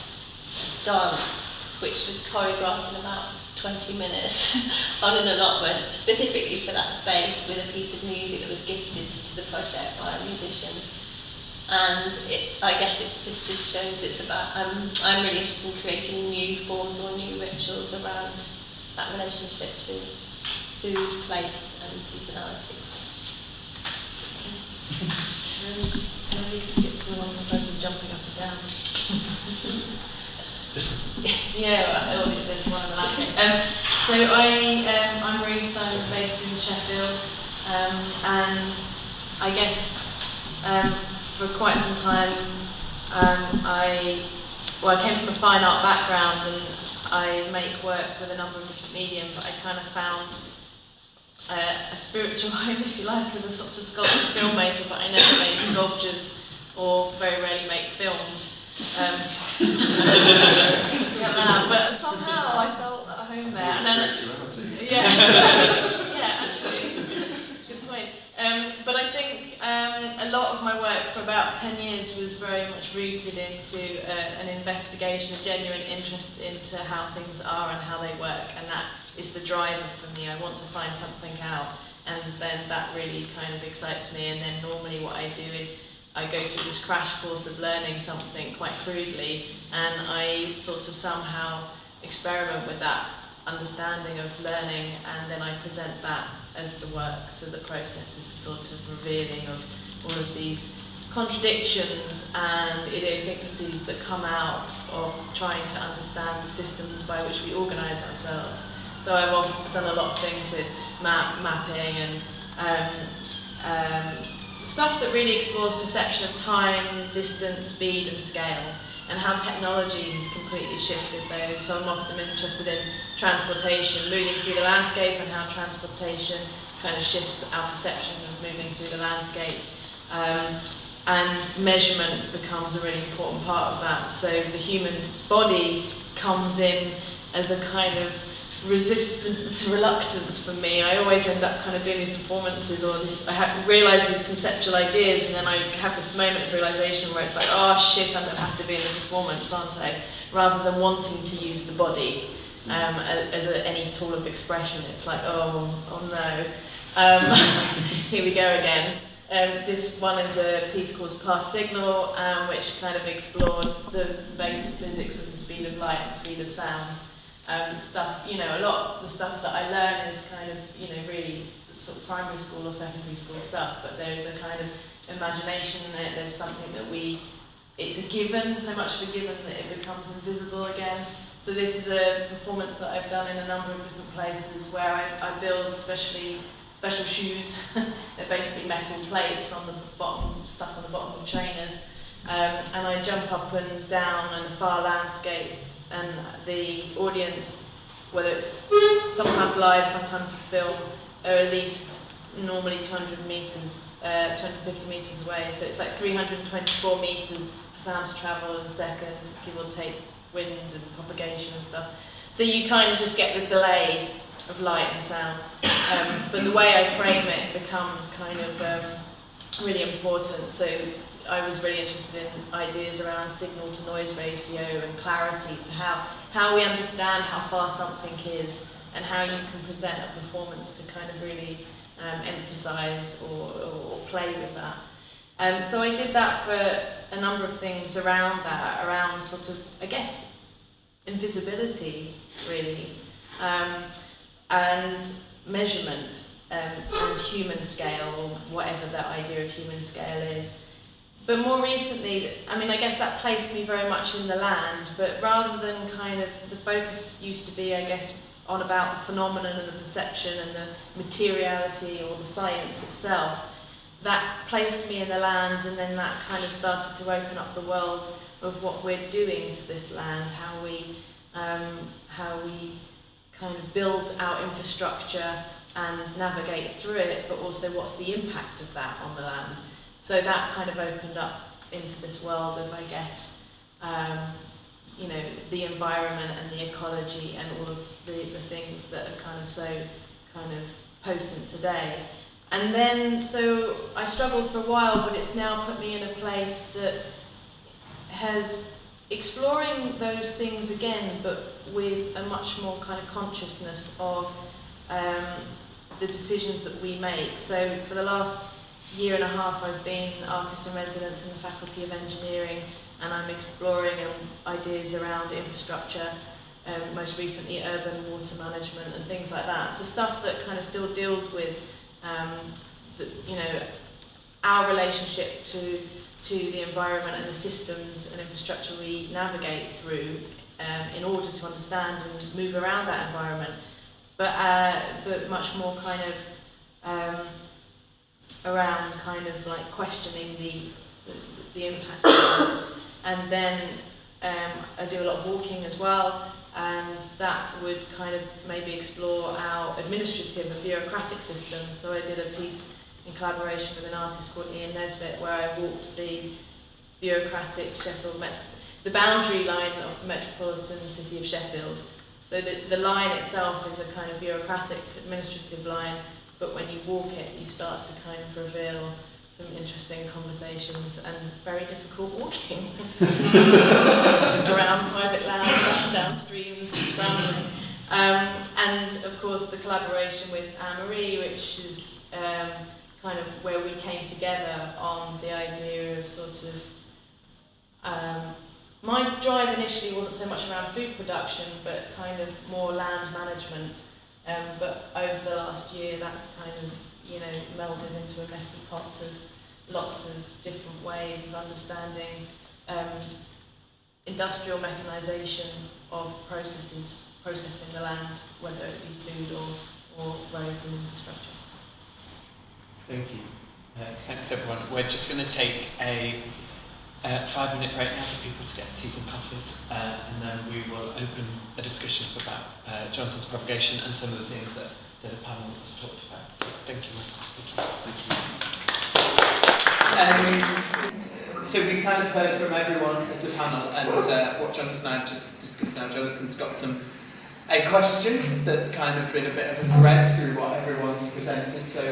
dance, which was choreographed in about 20 minutes on an allotment, specifically for that space, with a piece of music that was gifted to the project by a musician. And I guess this just shows it's about, I'm really interested in creating new forms or new rituals around that relationship to food, place and seasonality. Can we skip to the one person jumping up and down? Yeah, there's one on the landscape. So I'm Ruth, I'm based in Sheffield, and I guess for quite some time I came from a fine art background, and I make work with a number of different medium, but I kind of found a spiritual home, if you like, as a sort of sculptor filmmaker, but I never made sculptures or very rarely make films. But somehow I felt at home there. And then, yeah, But I think a lot of my work for about 10 years was very much rooted into an investigation, a genuine interest into how things are and how they work, and that is the driver for me. I want to find something out, and then that really kind of excites me. And then normally what I do is I go through this crash course of learning something quite crudely, and I sort of somehow experiment with that understanding of learning, and then I present that as the work. So the process is sort of revealing of all of these contradictions and idiosyncrasies that come out of trying to understand the systems by which we organise ourselves. So I've done a lot of things with mapping and stuff that really explores perception of time, distance, speed and scale, and how technology has completely shifted those. So I'm often interested in transportation, moving through the landscape, and how transportation kind of shifts our perception of moving through the landscape. And measurement becomes a really important part of that. So the human body comes in as a kind of resistance, reluctance for me. I always end up kind of doing these performances, or this, I realise these conceptual ideas, and then I have this moment of realisation where it's like, oh shit, I'm going to have to be in the performance, aren't I? Rather than wanting to use the body as any tool of expression. It's like, oh no. Here we go again. This one is a piece called Past Signal, which kind of explored the basic physics of the speed of light and speed of sound. Stuff, you know, a lot of the stuff that I learn is kind of, you know, really sort of primary school or secondary school stuff, but there's a kind of imagination in it. There's something that it's a given, so much of a given that it becomes invisible again. So this is a performance that I've done in a number of different places where I build special shoes. They're basically metal plates on the bottom, stuck on the bottom of trainers, and I jump up and down in a far landscape. And the audience, whether it's sometimes live, sometimes film, are at least normally 200 metres, 250 metres away. So it's like 324 metres for sound to travel in a second, give or take wind and propagation and stuff. So you kind of just get the delay of light and sound. But the way I frame it becomes kind of really important. So I was really interested in ideas around signal to noise ratio and clarity, so how we understand how far something is and how you can present a performance to kind of really emphasise or play with that. So I did that for a number of things around that, around sort of, I guess, invisibility really, and measurement and human scale, or whatever that idea of human scale is. But more recently, I mean, I guess that placed me very much in the land, but rather than kind of, the focus used to be, I guess, on about the phenomenon and the perception and the materiality or the science itself. That placed me in the land, and then that kind of started to open up the world of what we're doing to this land, how we kind of build our infrastructure and navigate through it, but also what's the impact of that on the land. So that kind of opened up into this world of, I guess, you know, the environment and the ecology and all of the things that are kind of so kind of potent today. And then, so I struggled for a while, but it's now put me in a place that has exploring those things again, but with a much more kind of consciousness of the decisions that we make. So for the last year and a half I've been artist in residence in the Faculty of Engineering, and I'm exploring ideas around infrastructure, most recently urban water management and things like that. So stuff that kind of still deals with you know, our relationship to the environment and the systems and infrastructure we navigate through in order to understand and move around that environment, but much more kind of around kind of like questioning the impact of those. And then I do a lot of walking as well, and that would kind of maybe explore our administrative and bureaucratic systems. So I did a piece in collaboration with an artist called Ian Nesbitt, where I walked the bureaucratic Sheffield, the boundary line of the metropolitan city of Sheffield. So the line itself is a kind of bureaucratic administrative line, but when you walk it, you start to kind of reveal some interesting conversations and very difficult walking around private land, down streams and scrambling. And of course the collaboration with Anne-Marie, which is kind of where we came together on the idea of sort of, my drive initially wasn't so much around food production, but kind of more land management. But over the last year, that's kind of, you know, melded into a messy pot of lots of different ways of understanding industrial mechanisation of processing the land, whether it be food or roads and infrastructure. Thank you. Thanks everyone. We're just going to take a 5-minute break now for people to get teas and coffees, and then we will open a discussion about Jonathan's provocation and some of the things that the panel has talked about. So thank you. So we've kind of heard from everyone as the panel, and what Jonathan and I just discussed now. Jonathan's got a question that's kind of been a bit of a thread through what everyone's presented, so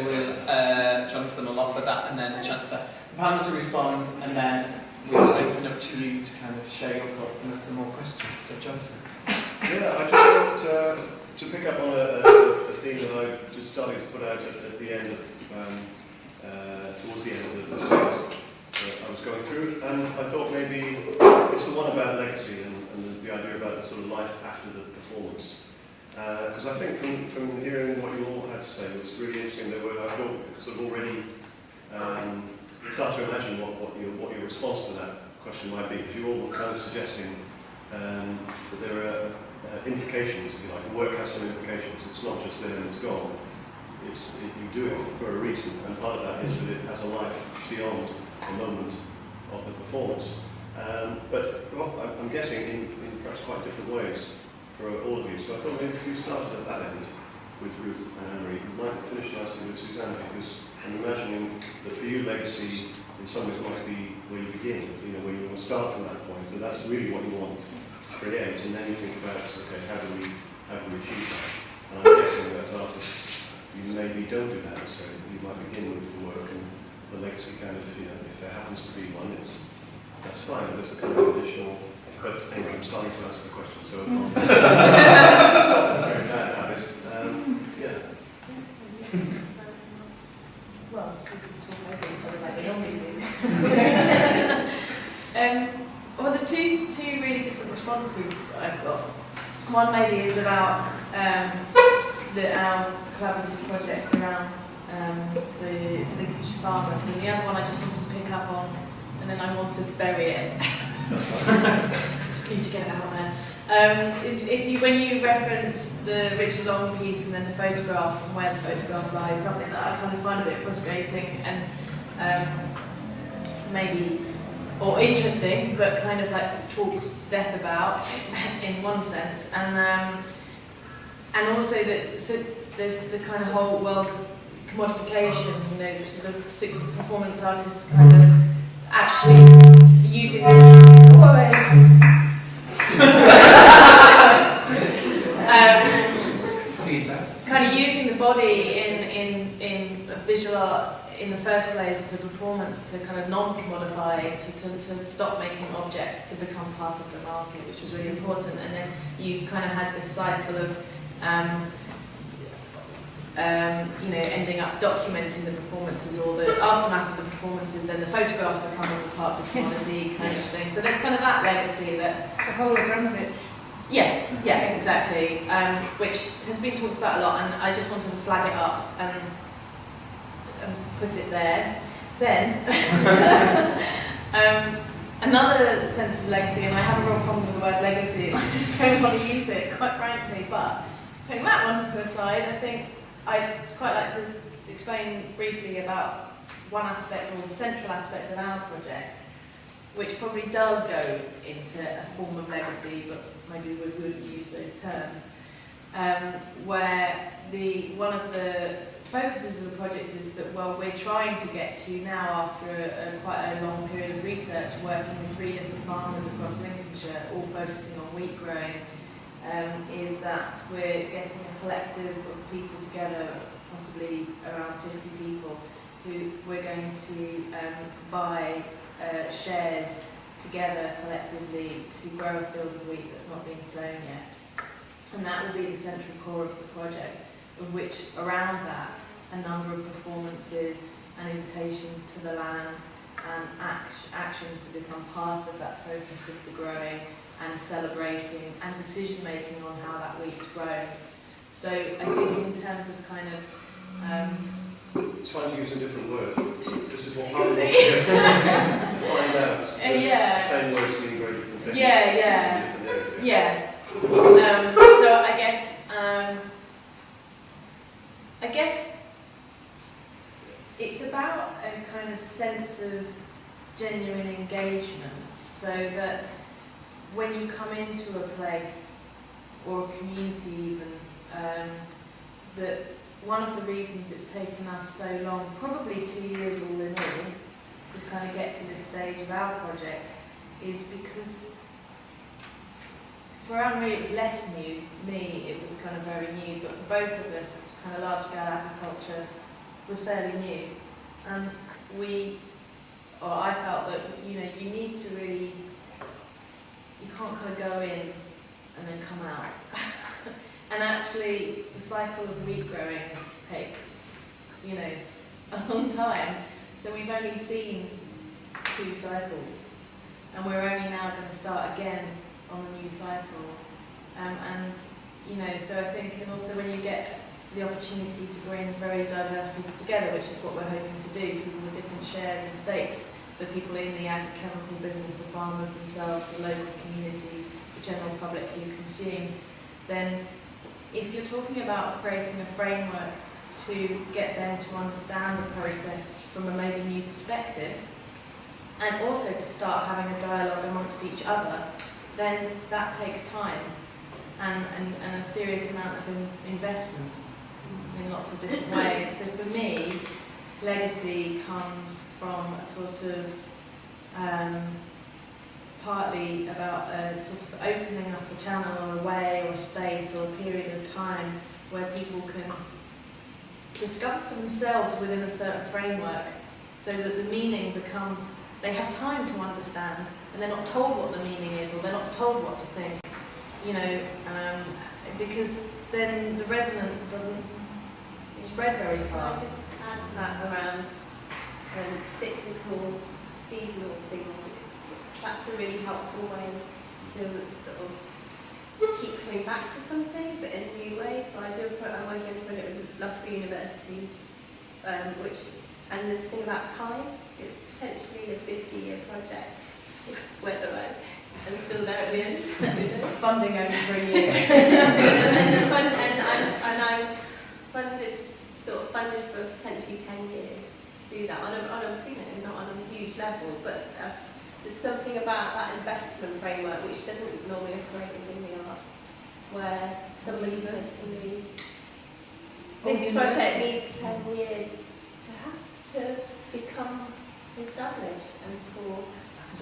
Jonathan will offer that and then a chance for the panel to respond, and then we'll open up to you to kind of share your thoughts and ask some more questions. So Jonathan. Yeah, I just want to pick up on a theme that I just started to put out at the end of, towards the end of the series that I was going through, and I thought maybe it's the one about legacy and the idea about the sort of life after the performance. Because I think from hearing what you all had to say, it was really interesting. I thought sort of already start to imagine what your response to that question might be, because you all were kind of suggesting that there are implications, if you like. The work has some implications. It's not just there and it's gone. You do it for a reason, and part of that is that it has a life beyond the moment of the performance. But I'm guessing in perhaps quite different ways for all of you. So I thought maybe if we started at that end with Ruth and Anne-Marie, we might finish nicely with Susanna, because I'm imagining that for you legacy in some ways might be where you begin, you know, where you want to start from that point, and that's really what you want to create, and then you think about, okay, how do we achieve that? And I'm guessing that as artists, you maybe don't do that necessarily. You might begin with the work, and the legacy kind of, you know, if there happens to be one, that's fine, but there's a kind of additional. But anyway, I'm starting to answer the question, so stop that very bad habit. Yeah. Well, we could talk over each other like we normally do. Well, there's two really different responses that I've got. One maybe is about our collaborative project around the Lincolnshire farmers, and the other one I just wanted to pick up on, and then I want to bury it. Just need to get it out there. Is you, when you reference the Richard Long piece and then the photograph and where the photograph lies, something that I kind of find a bit frustrating and maybe, or interesting, but kind of like talked to death about in one sense, and also that so there's the kind of whole world of commodification, you know, sort of performance artists kind of actually using kind of using the body in visual art in the first place as a performance to kind of non-commodify, to stop making objects to become part of the market, which was really important. And then you kind of had this cycle of you know, ending up documenting the performances or the aftermath of the performances, then the photographs becoming part of the quality kind of thing. So there's kind of that legacy that The whole Abramovich. yeah, exactly, which has been talked about a lot, and I just wanted to flag it up and put it there. Then another sense of legacy, and I have a real problem with the word legacy, I just don't want to use it, quite frankly, but putting that one to a side, I think I'd quite like to explain briefly about one aspect, or the central aspect of our project, which probably does go into a form of legacy, but maybe we wouldn't use those terms, where one of the focuses of the project is that, well, we're trying to get to now, after quite a long period of research, working with 3 different farmers across Lincolnshire, all focusing on wheat growing, is that we're getting a collective of people together across possibly around 50 people, who we're going to buy shares together collectively to grow a field of wheat that's not been sown yet. And that will be the central core of the project, of which around that a number of performances and invitations to the land and actions to become part of that process of the growing and celebrating and decision making on how that wheat's grown. So I think in terms of kind of it's fine to use a different word. This is what I'm to find out. Yeah. Same words mean very different things. Yeah. So I guess it's about a kind of sense of genuine engagement, so that when you come into a place or a community even, that one of the reasons it's taken us so long, probably 2 years all in all, to kind of get to this stage of our project, is because for Anne-Marie it was less new, me it was kind of very new, but for both of us, kind of large-scale agriculture was fairly new. And I felt that, you know, you need to really, you can't kind of go in and then come out. And actually, the cycle of wheat growing takes, you know, a long time. So we've only seen 2 cycles, and we're only now going to start again on a new cycle. And, you know, so I think, and also when you get the opportunity to bring very diverse people together, which is what we're hoping to do, people with different shares and stakes, so people in the agricultural business, the farmers themselves, the local communities, the general public who consume, then if you're talking about creating a framework to get them to understand the process from a maybe new perspective, and also to start having a dialogue amongst each other, then that takes time and a serious amount of investment in lots of different ways. So for me, legacy comes from a sort of partly about sort of opening up a channel or a way or a space or a period of time where people can discover for themselves within a certain framework, so that the meaning becomes, they have time to understand, and they're not told what the meaning is, or they're not told what to think, you know, because then the resonance doesn't spread very far. I just add to that around cyclical, seasonal things. That's a really helpful way to sort of keep coming back to something, but in a new way. So I'm working on a project with Loughborough University, and this thing about time, it's potentially a 50-year project, whether I'm still there at the end. Funding only for a year. and I'm funded for potentially 10 years to do that on a you know, not on a huge level, but there's something about that investment framework which doesn't normally operate within the arts, where somebody said to me, this project needs 10 years to become established, and for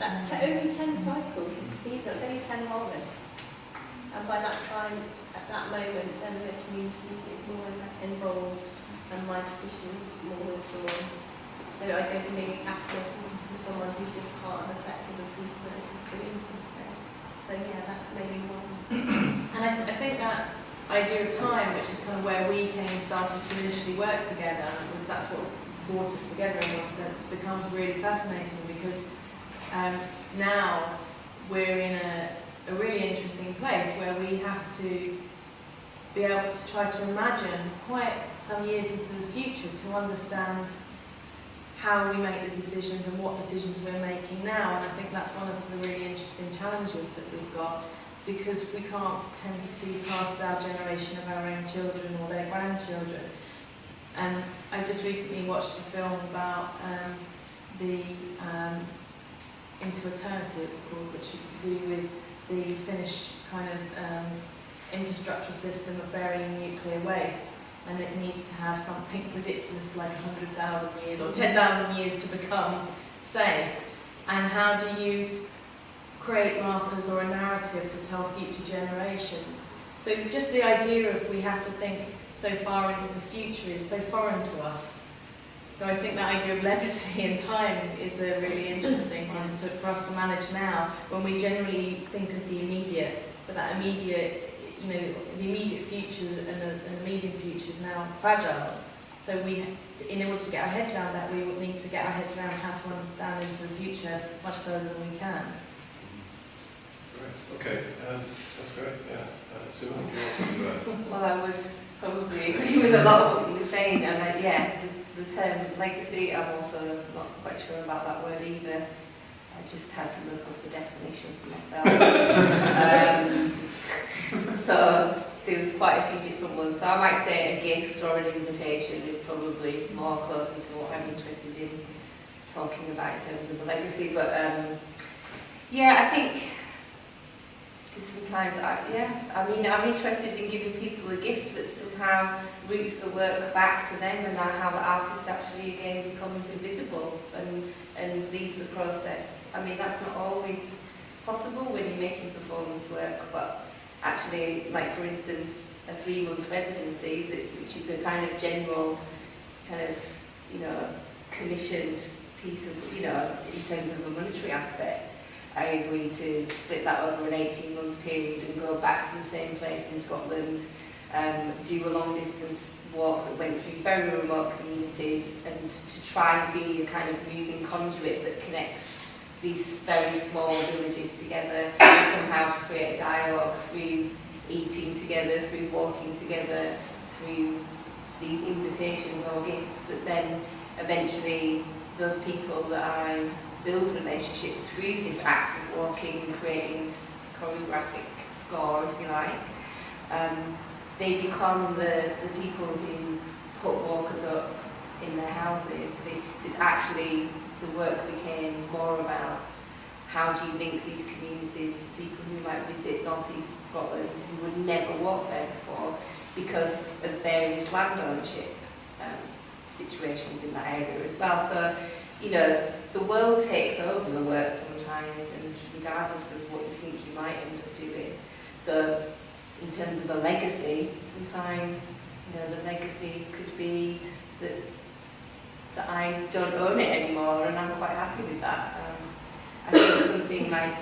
that's only 10 cycles of seasons, that's only 10 harvests, and by that time, at that moment, then the community is more involved and my position is more withdrawn. So I go from being a catalyst to someone who's just part and effective of people that are just doing something. So yeah, that's maybe one. And I think that idea of time, which is kind of where we started to initially work together, that's what brought us together in one sense, becomes really fascinating, because now we're in a really interesting place where we have to be able to try to imagine quite some years into the future to understand how we make the decisions and what decisions we're making now. And I think that's one of the really interesting challenges that we've got, because we can't tend to see past our generation of our own children or their grandchildren. And I just recently watched a film about the Into Eternity, it was called, which was to do with the Finnish kind of infrastructure system of burying nuclear waste, and it needs to have something ridiculous like 100,000 years or 10,000 years to become safe. And how do you create markers or a narrative to tell future generations? So So just the idea of we have to think so far into the future is so foreign to us. So I think that idea of legacy and time is a really interesting one for us to manage now, when we generally think of the immediate, but that immediate, you know, the immediate future and the medium future is now fragile. So we, in order to get our heads around that, we would need to get our heads around how to understand into the future much further than we can. Right. Okay, that's great. Yeah, Simone, do you want to Well, I would probably agree with a lot of what you were saying, and yeah, the term legacy, I'm also not quite sure about that word either. I just had to look up the definition for myself. So there was quite a few different ones. So I might say a gift or an invitation is probably more closer to what I'm interested in talking about in terms of a legacy. But yeah, I think sometimes, I'm interested in giving people a gift that somehow roots the work back to them, and how the artist actually again becomes invisible and leaves the process. I mean, that's not always possible when you're making performance work, but actually, like for instance, a 3-month residency, which is a kind of general, kind of, you know, commissioned piece of, you know, in terms of a monetary aspect. I agreed to split that over an 18-month period and go back to the same place in Scotland, do a long-distance walk that went through very remote communities, and to try and be a kind of moving conduit that connects these very small villages together, and somehow to create a dialogue through eating together, through walking together, through these invitations or gifts, that then eventually those people that I build relationships through this act of walking and creating this choreographic score, if you like, they become the people who put walkers up in their houses. So it's actually, the work became more about how do you link these communities to people who might visit North East Scotland who would never walk there before because of various land ownership situations in that area as well. So, you know, the world takes over the work sometimes, and regardless of what you think you might end up doing. So, in terms of a legacy, sometimes, you know, the legacy could be that I don't own it anymore, and I'm quite happy with that. I think something like,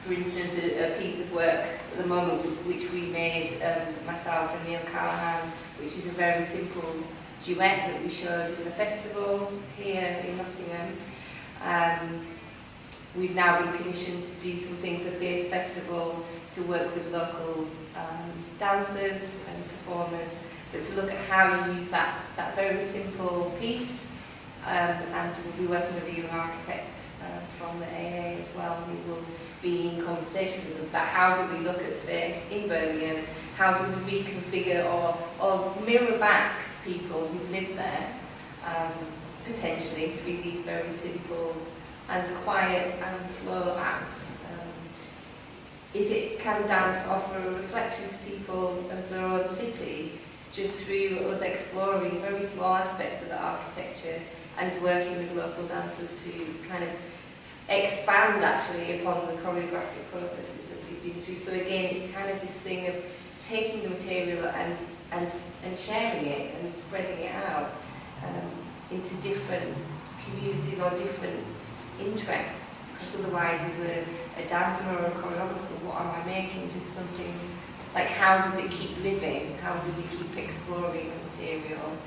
for instance, a piece of work at the moment which we made, myself and Culhane, which is a very simple duet that we showed in the festival here in Nottingham. We've now been commissioned to do something for Fierce Festival, to work with local dancers and performers, but to look at how you use that very simple piece. And we'll be working with a young architect from the AA as well, who will be in conversation with us about how do we look at space in Birmingham, how do we reconfigure or mirror back to people who live there, potentially through these very simple and quiet and slow acts. Can dance offer a reflection to people of their own city, just through us exploring very small aspects of the architecture and working with local dancers to kind of expand actually upon the choreographic processes that we've been through. So again, it's kind of this thing of taking the material and sharing it and spreading it out into different communities or different interests. Because otherwise, as a dancer or a choreographer, what am I making? Just something like, how does it keep living? How do we keep exploring the material?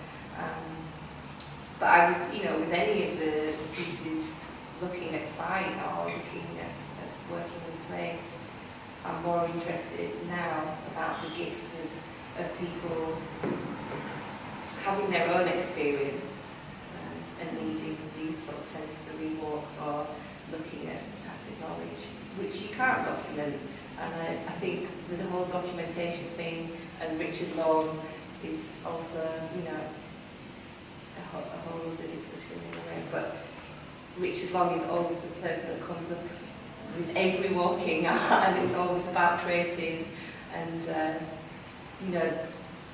But I would, you know, with any of the pieces, looking at sign or looking at working with place, I'm more interested now about the gift of people having their own experience and leading these sort of sensory walks or looking at tacit knowledge, which you can't document. And I think with the whole documentation thing, and Richard Long is also, you know, a whole other discussion in a way, but Richard Long is always the person that comes up with every walking and it's always about traces, and you know,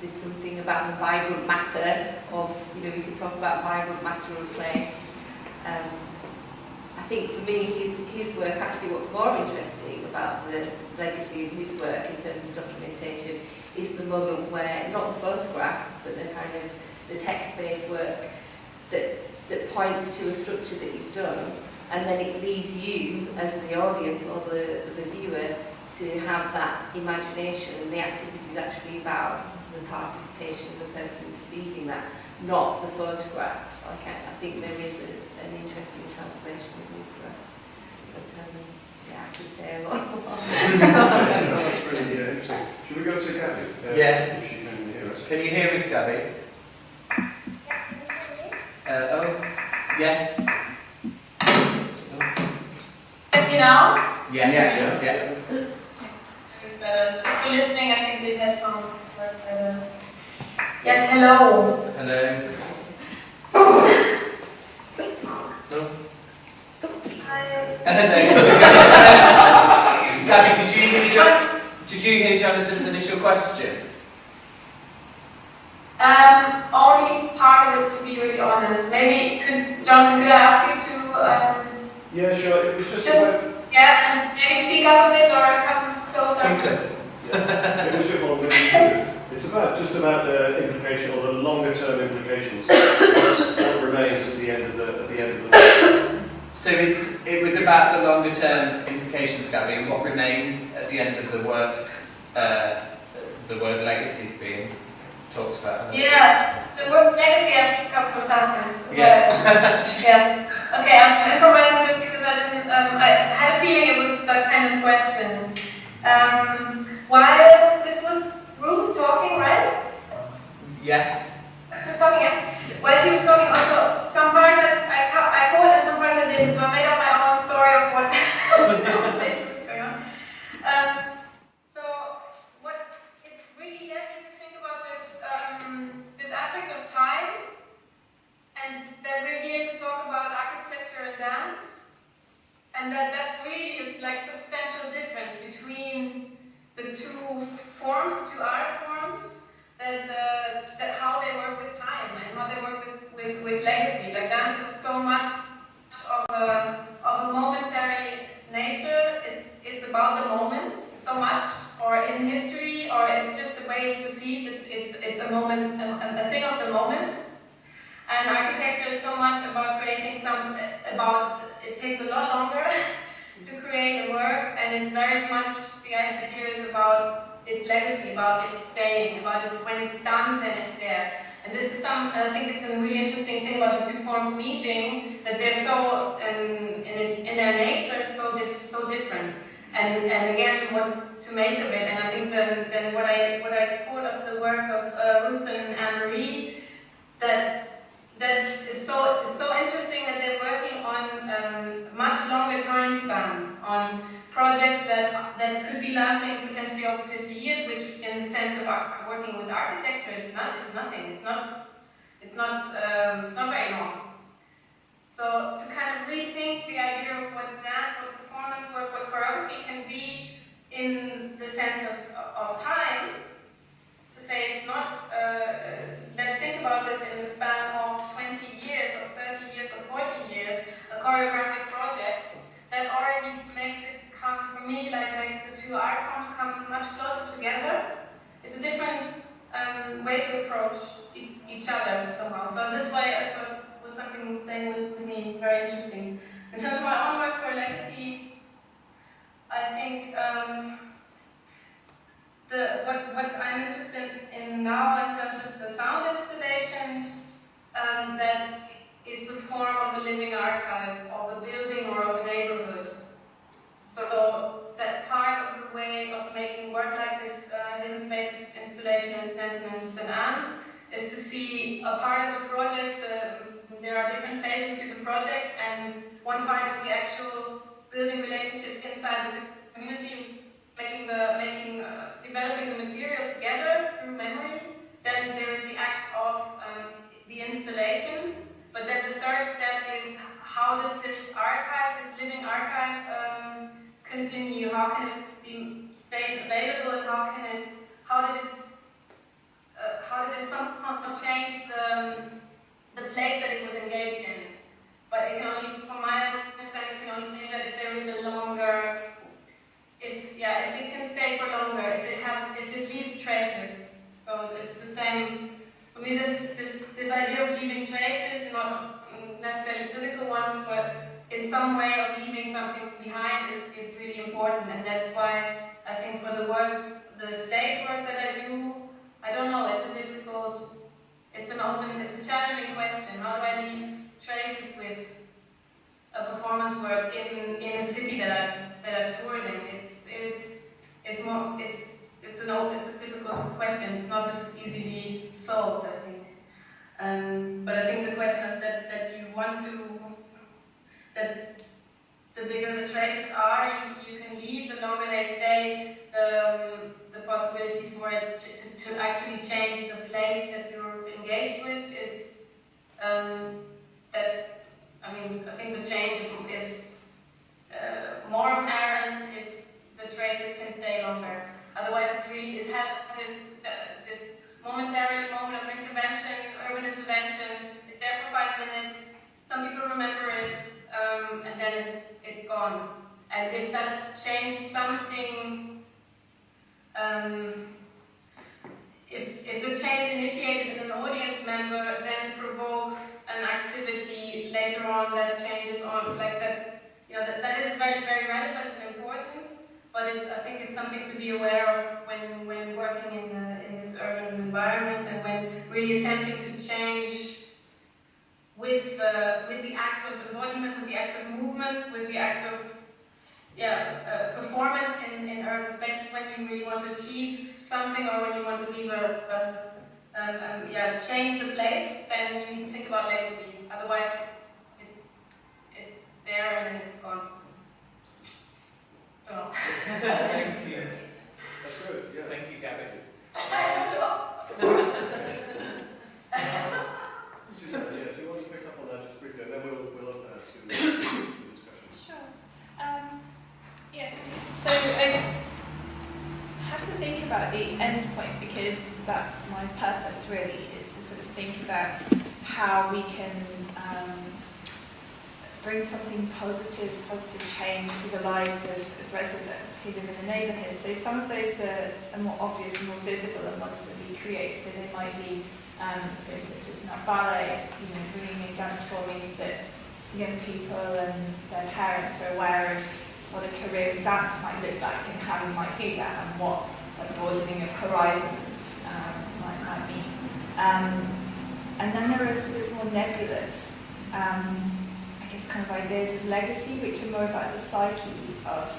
there's something about the vibrant matter of, you know, we could talk about vibrant matter of place, I think for me, his work, actually what's more interesting about the legacy of his work in terms of documentation is the moment where, not the photographs, but the kind of the text-based work that points to a structure that he's done, and then it leads you as the audience or the viewer to have that imagination, and the activity is actually about the participation of the person perceiving that, not the photograph. Like I think there is an interesting translation of his work. But yeah, I could say a lot more. That's really interesting. Should we go to Gabby? Yeah. If she can hear us. Can you hear us, Gabby? Oh, yes. You know? Yes. Yeah. If you're listening, I think the headphones work better. Yes, hello. Hello. No? Gabby, did you hear Jonathan's initial question? Only part of it, to be really honest. Maybe Jonathan, could I ask you to Yeah, sure. It was just and maybe speak up a bit or come closer. it was it's just about the implication or the longer term implications. What remains at the end of the work. So it was about the longer term implications, Gabby, and what remains at the end of the work. The word legacy is being talked about. Yeah, the word legacy I picked up for Sanford. Yeah. Yeah. Okay, I'm improvising a bit because I didn't. I had a feeling it was that kind of question. While this was Ruth talking, right? Yes. Just talking, yeah. While she was talking, also some parts I caught and some parts I didn't. So I made up my own story of what the conversation was going on. So what it really led me to think about this aspect of time, and that we're here to talk about architecture and dance, and that's really like substantial difference between the two forms, two art forms, that how they work with time and how they work with legacy. Like dance is so much of a momentary nature. It's about the moment so much, or in history, or it's just the way it's perceived. It's a moment, a thing of the moment. And architecture is so much about creating it takes a lot longer to create a work, and it's very much, the idea is about its legacy, about it staying, about it when it's done, then it's there. And this is I think it's a really interesting thing about the two forms meeting, that they're so, in their nature, so different. And again, what to make of it. And I think then what I thought of the work of Ruth and Anne-Marie, that it's so interesting that they're working on much longer time spans, on projects that could be lasting potentially over 50 years, which in the sense of working with architecture, it's nothing. It's not very long. So to kind of rethink the idea of what dance, what performance work, what choreography can be in the sense of time, to say it's not, let's think about this in the span of 20 years, or 30 years, or 40 years, a choreographic project that already makes it come, for me, like makes the two art forms come much closer together. It's a different way to approach each other somehow. So this way I thought was something staying with me, very interesting. In terms of my own work for legacy, I think what I'm interested in now in terms of the sound installations, that it's a form of a living archive of a building or of a neighborhood. So that part of the way of making work like this, hidden spaces installation and sentiments and ants, is to see a part of the project. There are different phases to the project, and one part is the actual building relationships inside the community, developing the material together through memory. Then there is the act of the installation. But then the third step is, how does this archive, this living archive, continue? How can it stay available, and how did it somehow change the place that it was engaged in? But it can only, from my understanding, ones, but in some way of leaving something behind is really important, and that's why I think for the work, the stage work that I do, I don't know, it's a challenging question. How do I leave traces with a performance work in a city that I've toured in? It's a difficult question. It's not as easily solved, I think. But I think the question that you want to, that the bigger the traces are, you can leave, the longer they stay, the possibility for it to actually change the place that you're engaged with is, I think the change is more apparent if the traces can stay longer. Otherwise, it has this momentary moment of intervention, urban intervention. It's there for 5 minutes. Some people remember it, and then it's gone. And if that changed something, if the change initiated in an audience member, then provokes an activity later on that changes on, like that, that is very, very relevant and important. But I think it's something to be aware of when working in this urban environment, and when really attempting to change with the act of embodiment, with the act of movement, with the act of performance in urban spaces, when you really want to achieve something, or when you want to leave change the place, then you need to think about legacy. Otherwise, it's there and then it's gone. So. Thank you. That's good, yeah. Thank you, Gabby. Do you want to pick up on that just briefly, and then we'll open that to discussions. Sure. Yes. So I have to think about the end point, because that's my purpose really, is to sort of think about how we can bring something positive change to the lives of residents who live in the neighbourhood. So some of those are more obvious and more visible and ones that we create. So they might be, for instance, with our ballet, bringing in dance formings that young people and their parents are aware of what a career in dance might look like and how you might do that, and what a broadening of horizons might mean. And then there are sort of more nebulous kind of ideas of legacy, which are more about the psyche of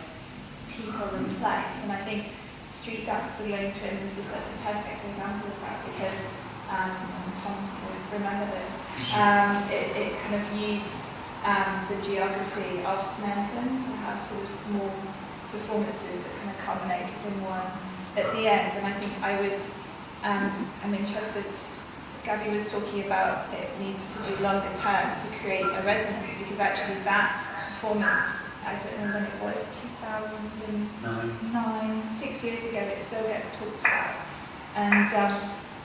people and place. And I think street dance for the Young Twins is just such a perfect example of that, because Tom will remember this. It kind of used the geography of Smenton to have sort of small performances that kind of culminated in one at the end. And I think I'm interested. Gabby was talking about it needs to do longer term to create a resonance, because actually that performance, I don't know when it was, 2009, 6 years ago, it still gets talked about. And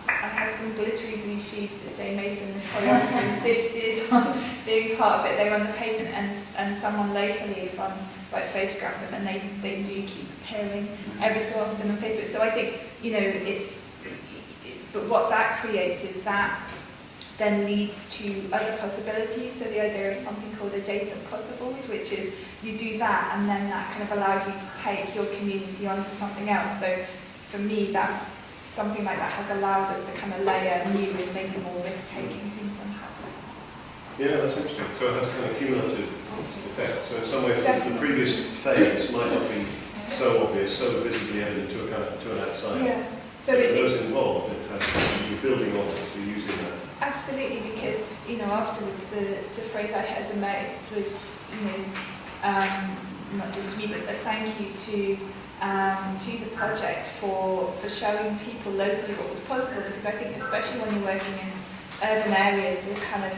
I had some glittery blue shoes that Jay Mason, the choreographer, insisted on being part of it. They were on the pavement, and someone locally, if I photograph them, and they do keep appearing every so often on Facebook. So I think, but what that creates is that then leads to other possibilities. So the idea of something called adjacent possibles, which is you do that, and then that kind of allows you to take your community onto something else. So for me, that's something like that has allowed us to kind of layer new and maybe more risk-taking things on top of it. Yeah, that's interesting. So it has a kind of cumulative effect. So in some ways, the previous phase might not be so obvious, so visibly evident to an outsider. Yeah. So those involved, you're building on it, you're using that. Absolutely, because afterwards the phrase I heard the most was not just to me, but a thank you to the project for showing people locally what was possible, because I think especially when you're working in urban areas that are kind of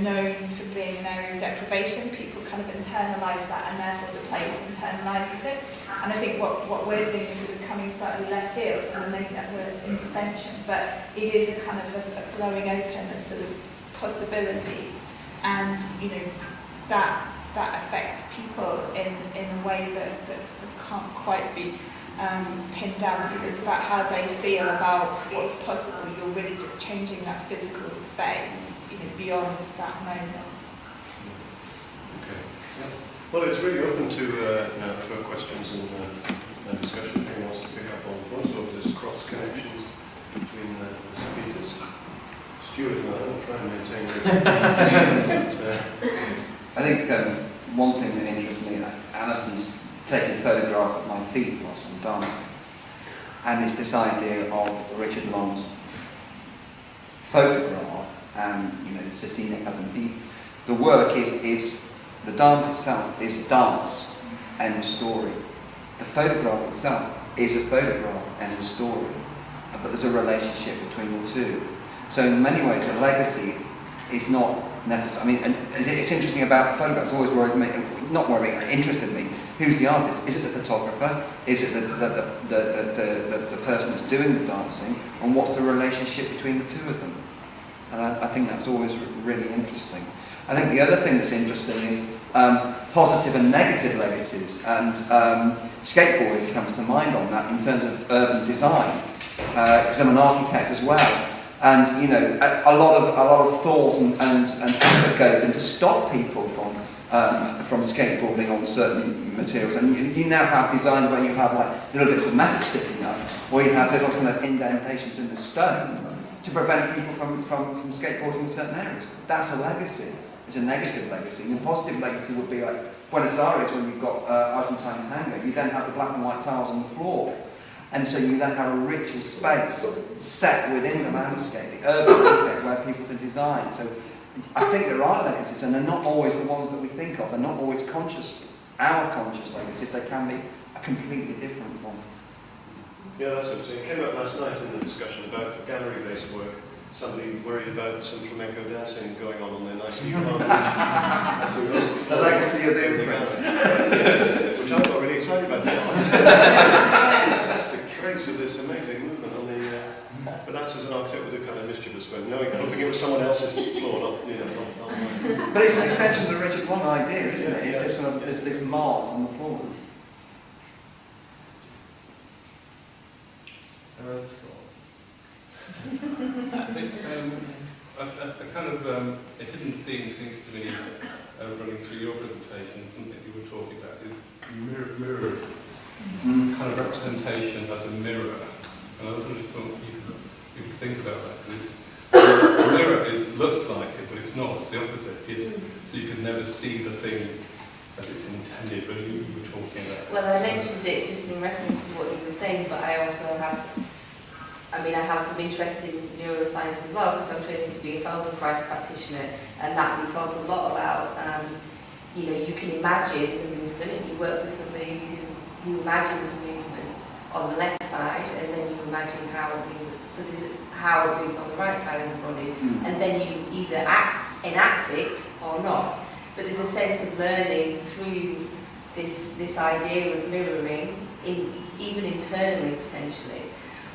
known for being an area of deprivation, people kind of internalise that, and therefore the place internalises it. And I think what we're doing is sort of coming slightly left field, and maybe that word intervention, but it is a kind of a blowing open of sort of possibilities, and that affects people in a way that can't quite be pinned down, because it's about how they feel about what's possible. You're really just changing that physical space, beyond that moment. Well, it's really open to now for questions and discussion. If anyone wants to pick up on most of this cross connections between the speakers. Stuart and I will try and maintain I think one thing that interests me, Alison's taken a photograph of my feet whilst I'm dancing, and it's this idea of Richard Long's photograph, and Cecina as a beat. The work is the dance itself is dance and story. The photograph itself is a photograph and a story, but there's a relationship between the two. So in many ways, the legacy is not necessary. I mean, and it's interesting about the photograph. It's always interested me. Who's the artist? Is it the photographer? Is it the person that's doing the dancing? And what's the relationship between the two of them? And I think that's always really interesting. I think the other thing that's interesting is positive and negative legacies, and skateboarding comes to mind on that in terms of urban design, because I'm an architect as well. And a lot of thought and effort goes into stop people from skateboarding on certain materials. And you now have designs where you have like little bits of mat sticking up, or you have little kind of indentations in the stone to prevent people from skateboarding in certain areas. That's a legacy. It's a negative legacy. And a positive legacy would be like Buenos Aires, when you've got Argentine tango. You then have the black and white tiles on the floor. And so you then have a richer space set within the landscape, the urban landscape, where people can design. So I think there are legacies, and they're not always the ones that we think of. They're not always our conscious legacies. They can be a completely different one. Yeah, that's it. So it came up last night in the discussion about gallery-based work. Somebody worried about some flamenco dancing going on their nice apartment. The legacy of the imprints. Yes, which I'm not really excited about. Fantastic trace of this amazing movement on the. But that's as an architect with a kind of mischievous way, hoping it was someone else's floor, not mine. But it's an extension of the Richard Long idea, isn't it? It's this kind of this mark on the floor. I think a kind of a hidden theme seems to be running through your presentation, something you were talking about, is mirror kind of representation as a mirror. And I wonder if you could think about that, because the mirror looks like it, but it's not, it's the opposite. So you can never see the thing as it's intended, but you were talking about. Well, I mentioned it just in reference to what you were saying, but I also have some interest in neuroscience as well, because I'm training to be a Feldenkrais practitioner, and that we talk a lot about, you can imagine the movement, and you work with somebody who imagines the movement on the left side, and then you imagine how it moves, so this is how it moves on the right side of the body, and then you either enact it or not. But there's a sense of learning through this idea of mirroring, even internally potentially.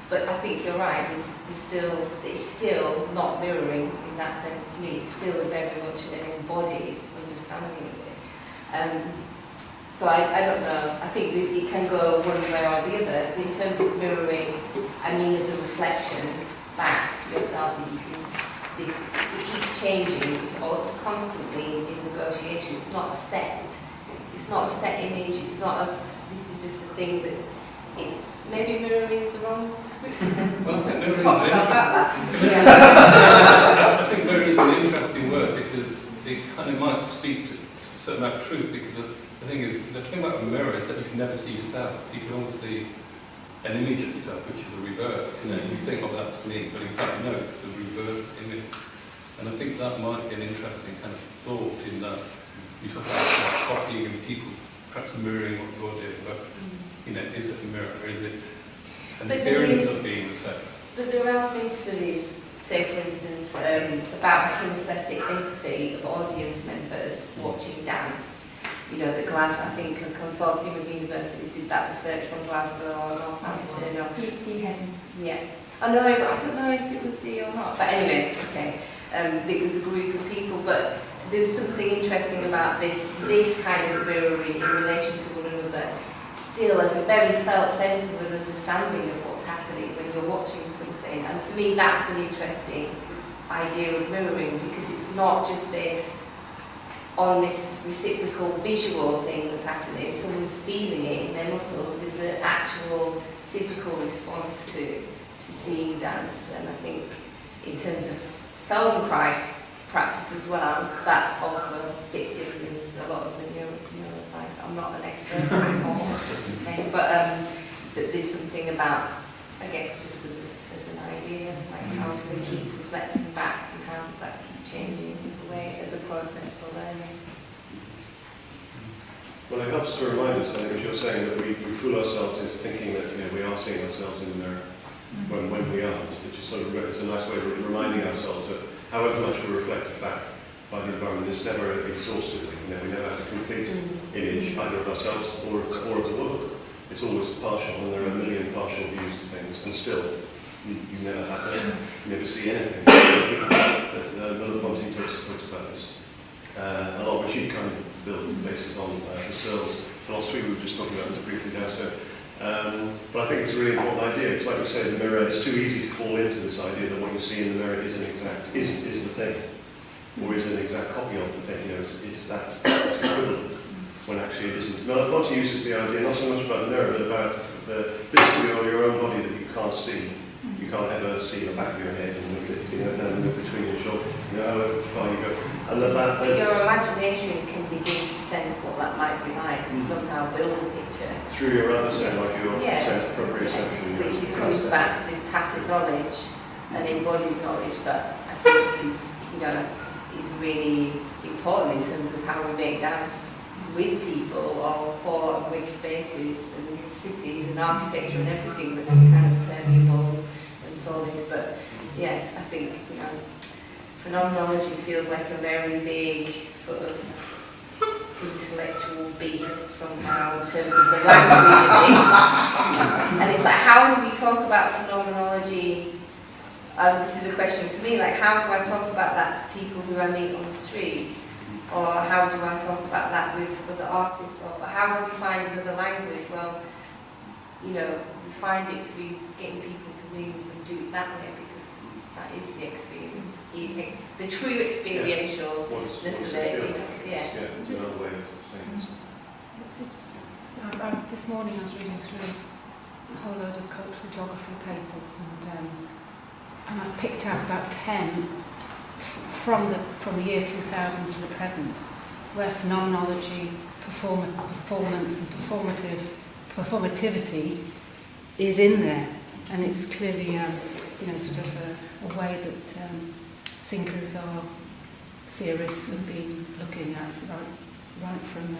But I think you're right, it's still not mirroring in that sense to me. It's still very much an embodied understanding of it. So I don't know, I think it can go one way or the other. In terms of mirroring, I mean as a reflection back to yourself that you can, it keeps changing, it's constantly in negotiation. It's not a set image, it's not this is just a thing that it's, maybe mirroring is the wrong description. Well, I think Let's talk about that. I think mirroring is an interesting word, because it kind of might speak to a certain amount of truth, because the thing about a mirror is that you can never see yourself. You can always see an image of yourself, which is a reverse. You think, oh, that's me, but in fact, no, it's the reverse image. And I think that might be an interesting kind of thought in that you talk about copying and people perhaps mirroring what you're doing, but is it a mirror, or is it an appearance of being the same? But there has been studies, say for instance, about kinesthetic empathy of audience members watching dance. The Glasgow, I think a consortium of universities did that research from Glasgow or Northampton or yeah. I don't know if it was D or not, but anyway, okay. It was a group of people, but there's something interesting about this kind of mirroring in relation to one another. Still, as a very felt sense of an understanding of what's happening when you're watching something, and for me, that's an interesting idea of mirroring, because it's not just based on this reciprocal visual thing that's happening, someone's feeling it in their muscles. There's an actual physical response to seeing dance, and I think in terms of Feldenkrais practice as well, that also fits in with a lot of the neuroscience. I'm not an expert on it all, but there's something about, I guess, just as an idea, like how do they keep reflecting back, and how does that keep changing as a way, as a process for learning? Well, it helps to remind us, I think, as you're saying, that we fool ourselves into thinking that we are seeing ourselves in the mirror when we aren't. It's a nice way of reminding ourselves that however much we reflect back by the environment, it's never exhaustive. We never have a complete image either of ourselves or of the world. It's always partial, and there are a million partial views of things, and still you never have it. You never see anything. Another Ponting talks about this a lot, which you kind of build basis on Husserl's philosophy. We were just talking about this briefly downstairs. But I think it's a really important idea. It's like we say, the mirror, it's too easy to fall into this idea that what you see in the mirror is the thing, or is an exact copy of the thing. It's equivalent, when actually it isn't. Ponting uses the idea not so much about the mirror, but about the bits of your own body that you can't see. You can't ever see the back of your head and look at, and look between your shoulders, however far you go. And but your imagination can begin to sense what that might be like and somehow build a picture. Through your other sense, like your sense of proprioception. Which comes back to this tacit knowledge and embodied knowledge that I think is really important in terms of how we make dance with people or for and with spaces and cities and architecture and everything that's kind of permeable and solid. But yeah, I think, phenomenology feels like a very big sort of intellectual beast somehow in terms of the language of it. And it's like, how do we talk about phenomenology? This is a question for me, like how do I talk about that to people who I meet on the street? Or how do I talk about that with other artists? Or how do we find another language? Well, we find it through getting people to move and do it that way, because that is the experience. The true experiential of it. It's another way of saying it. This morning I was reading through a whole load of cultural geography papers, and I've picked out about 10 from the year 2000 to the present, where phenomenology, performance, and performativity is in there, and it's clearly sort of a way that thinkers or theorists have been looking at right from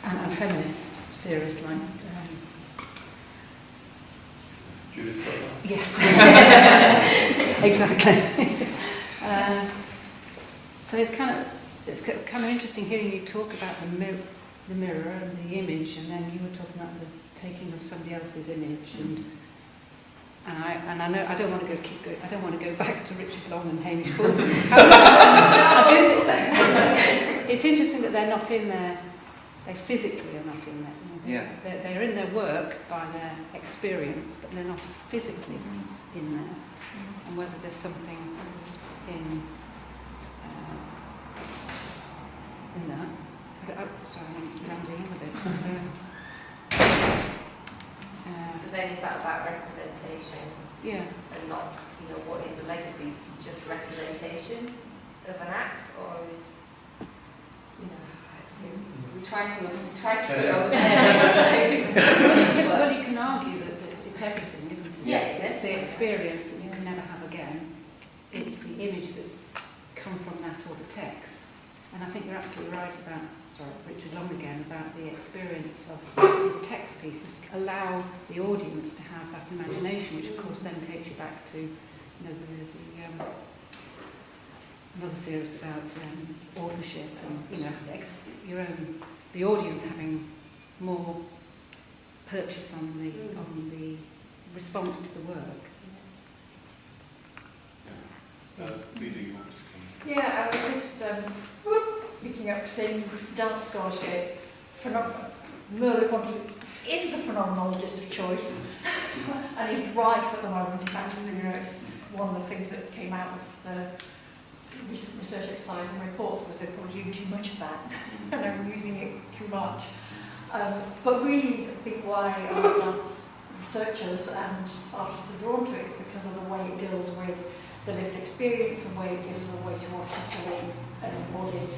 and feminist theorists like Judith Butler. yes exactly. So it's kind of interesting hearing you talk about the mirror and the image, and then you were talking about the taking of somebody else's image, and I know I don't want to go back to Richard Long and Hamish Fulton. I do think that it's interesting that they're not in there. They physically are not in there. They're in their work by their experience, but they're not physically in there. And whether there's something in that. Sorry, I'm rambling on a bit. But then is that about representation? Yeah. And not, what is the legacy? Just representation of an act, or is, we try to show Well, you can argue that it's everything, isn't it? Yes. It's the experience that you can never have again. It's the image that's come from that or the text. And I think you're absolutely right about, Richard Long again, about the experience of his text pieces allow the audience to have that imagination, which of course then takes you back to, another theorist about authorship and, the audience having more purchase on the response to the work. Yeah, I was just picking up saying dance scholarship. Merlin wanted is the phenomenologist of choice, and he's right at the moment. In fact, it's one of the things that came out of recent research exercise and reports was they're probably doing too much of that and I'm using it too much. But really, I think why dance researchers and artists are drawn to it is because of the way it deals with the lived experience, the way it gives a way to articulate an embodied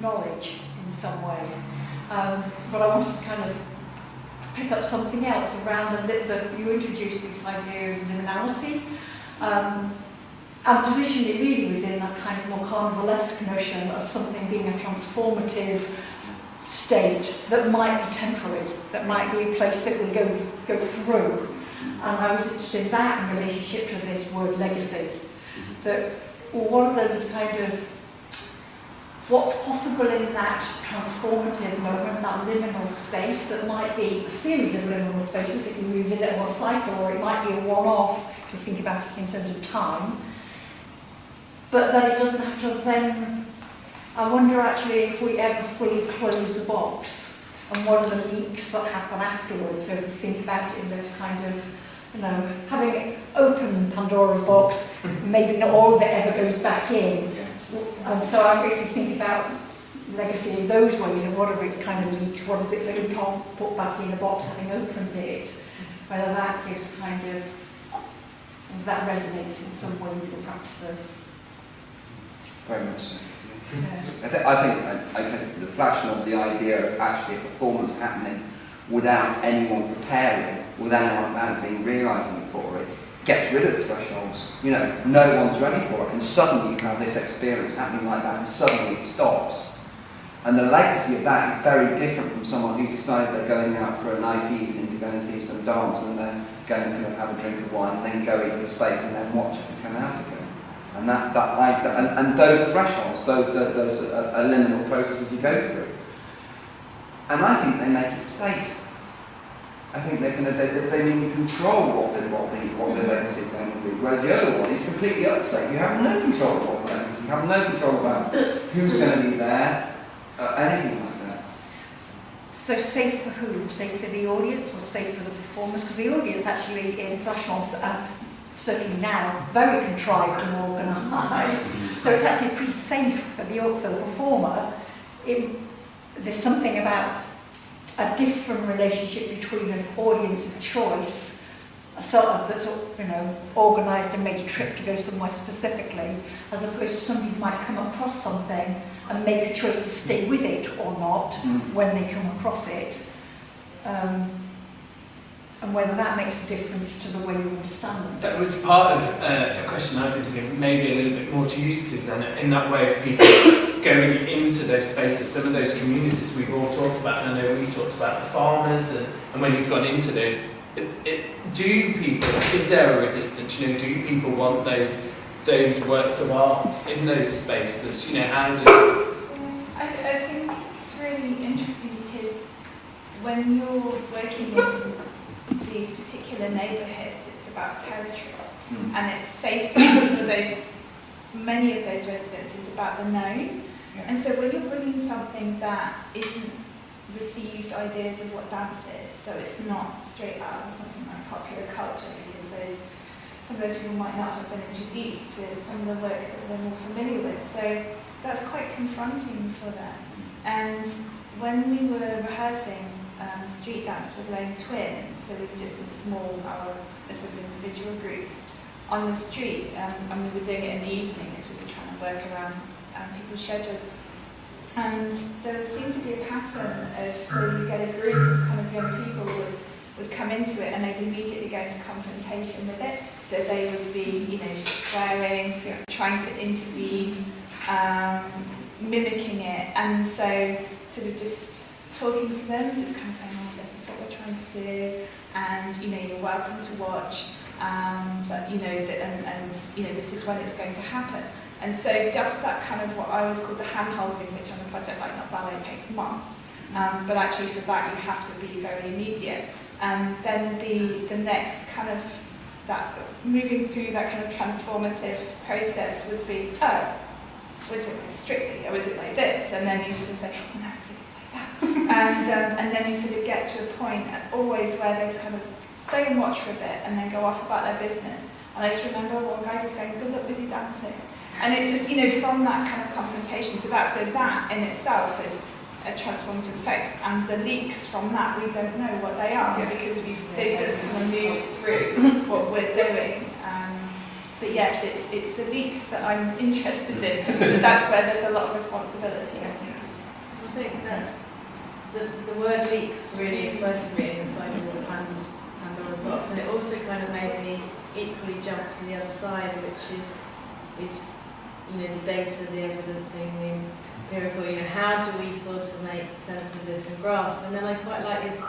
knowledge in some way. But I wanted to kind of pick up something else around you introduced this idea of liminality, and position it really within that kind of more carnivalesque notion of something being a transformative state that might be temporary, that might be a place that we go through. And I was interested in that in relationship to this word legacy. That one of the kind of what's possible in that transformative moment, that liminal space that might be a series of liminal spaces that you revisit or cycle, or it might be a one-off if you think about it in terms of time. But that it doesn't have to then, I wonder actually if we ever fully close the box and what are the leaks that happen afterwards. So if you think about it in those kind of, having opened Pandora's box, maybe not all of it ever goes back in. And so if you think about legacy in those ways, and what are its kind of leaks, what is it that we can't put back in a box having opened it, whether that gives kind of, that resonates in some way with the practices. Very much so. Yeah. I think the flashing of the idea of actually a performance happening without anyone preparing, without anyone being realising for it, gets rid of the thresholds. No one's ready for it, and suddenly you have this experience happening like that, and suddenly it stops. And the legacy of that is very different from someone who's decided they're going out for a nice evening to go and see some dance, and they're going to kind of have a drink of wine, and then go into the space and then watch it and come out again. And and those are thresholds, those are liminal processes you go through. And I think they make it safe. I think they mean control what the legacy is going to be. Whereas the other one is completely unsafe. You have no control of what the legacy is. You have no control about who's going to be there, anything like that. So safe for who? Safe for the audience or safe for the performers? Because the audience actually in flash mobs are certainly now very contrived and organised. So it's actually pretty safe for the performer. There's something about a different relationship between an audience of choice, that's organised and made a trip to go somewhere specifically, as opposed to somebody who might come across something and make a choice to stay with it or not when they come across it. And whether that makes a difference to the way you understand them. That was part of a question I've been doing, maybe a little bit more to you, Susanna, in that way of people going into those spaces, some of those communities we've all talked about, and I know we've talked about the farmers, and when you've gone into those, is there a resistance? Do people want those works of art in those spaces? How does... I think it's really interesting because when you're working in these particular neighbourhoods, it's about territory, and it's safety for many of those residents is about the known. And so when you're bringing something that isn't received ideas of what dance is, so it's not straight out of something like popular culture, because some of those people might not have been introduced to some of the work that they're more familiar with, so that's quite confronting for them. And when we were rehearsing street dance with lone twins, so we were just in small sort of individual groups on the street, and we were doing it in the evening because we were trying to work around people's schedules. And there seemed to be a pattern of, so you get a group of kind of young people would come into it and they'd immediately go into confrontation with it. So they would be, swearing, trying to intervene, mimicking it, and so sort of just talking to them, just kind of saying, oh, this is what we're trying to do, and you're welcome to watch, but this is when it's going to happen. And so just that kind of what I always call the hand-holding, which on a project like Not Ballet takes months, but actually for that you have to be very immediate. And then the next kind of that moving through that kind of transformative process would be, oh, was it like Strictly, or was it like this? And then you sort of say, oh, no, it's like that. And then you sort of get to a point, always where they kind of stay and watch for a bit, and then go off about their business. And I just remember one guy just going, good luck with your dancing. And it just, you know, from that kind of confrontation to that, so that in itself is a transformative effect, and the leaks from that, we don't know what they are, because they've just kind of moved through what we're doing. But yes, it's the leaks that I'm interested in, but that's where there's a lot of responsibility, I think. I think that's the word leaks really excited me inside of Pandora's box, and it also kind of made me equally jump to the other side, which is you know, the data, the evidencing, the empirical, you know, how do we sort of make sense of this and grasp? And then I quite like this,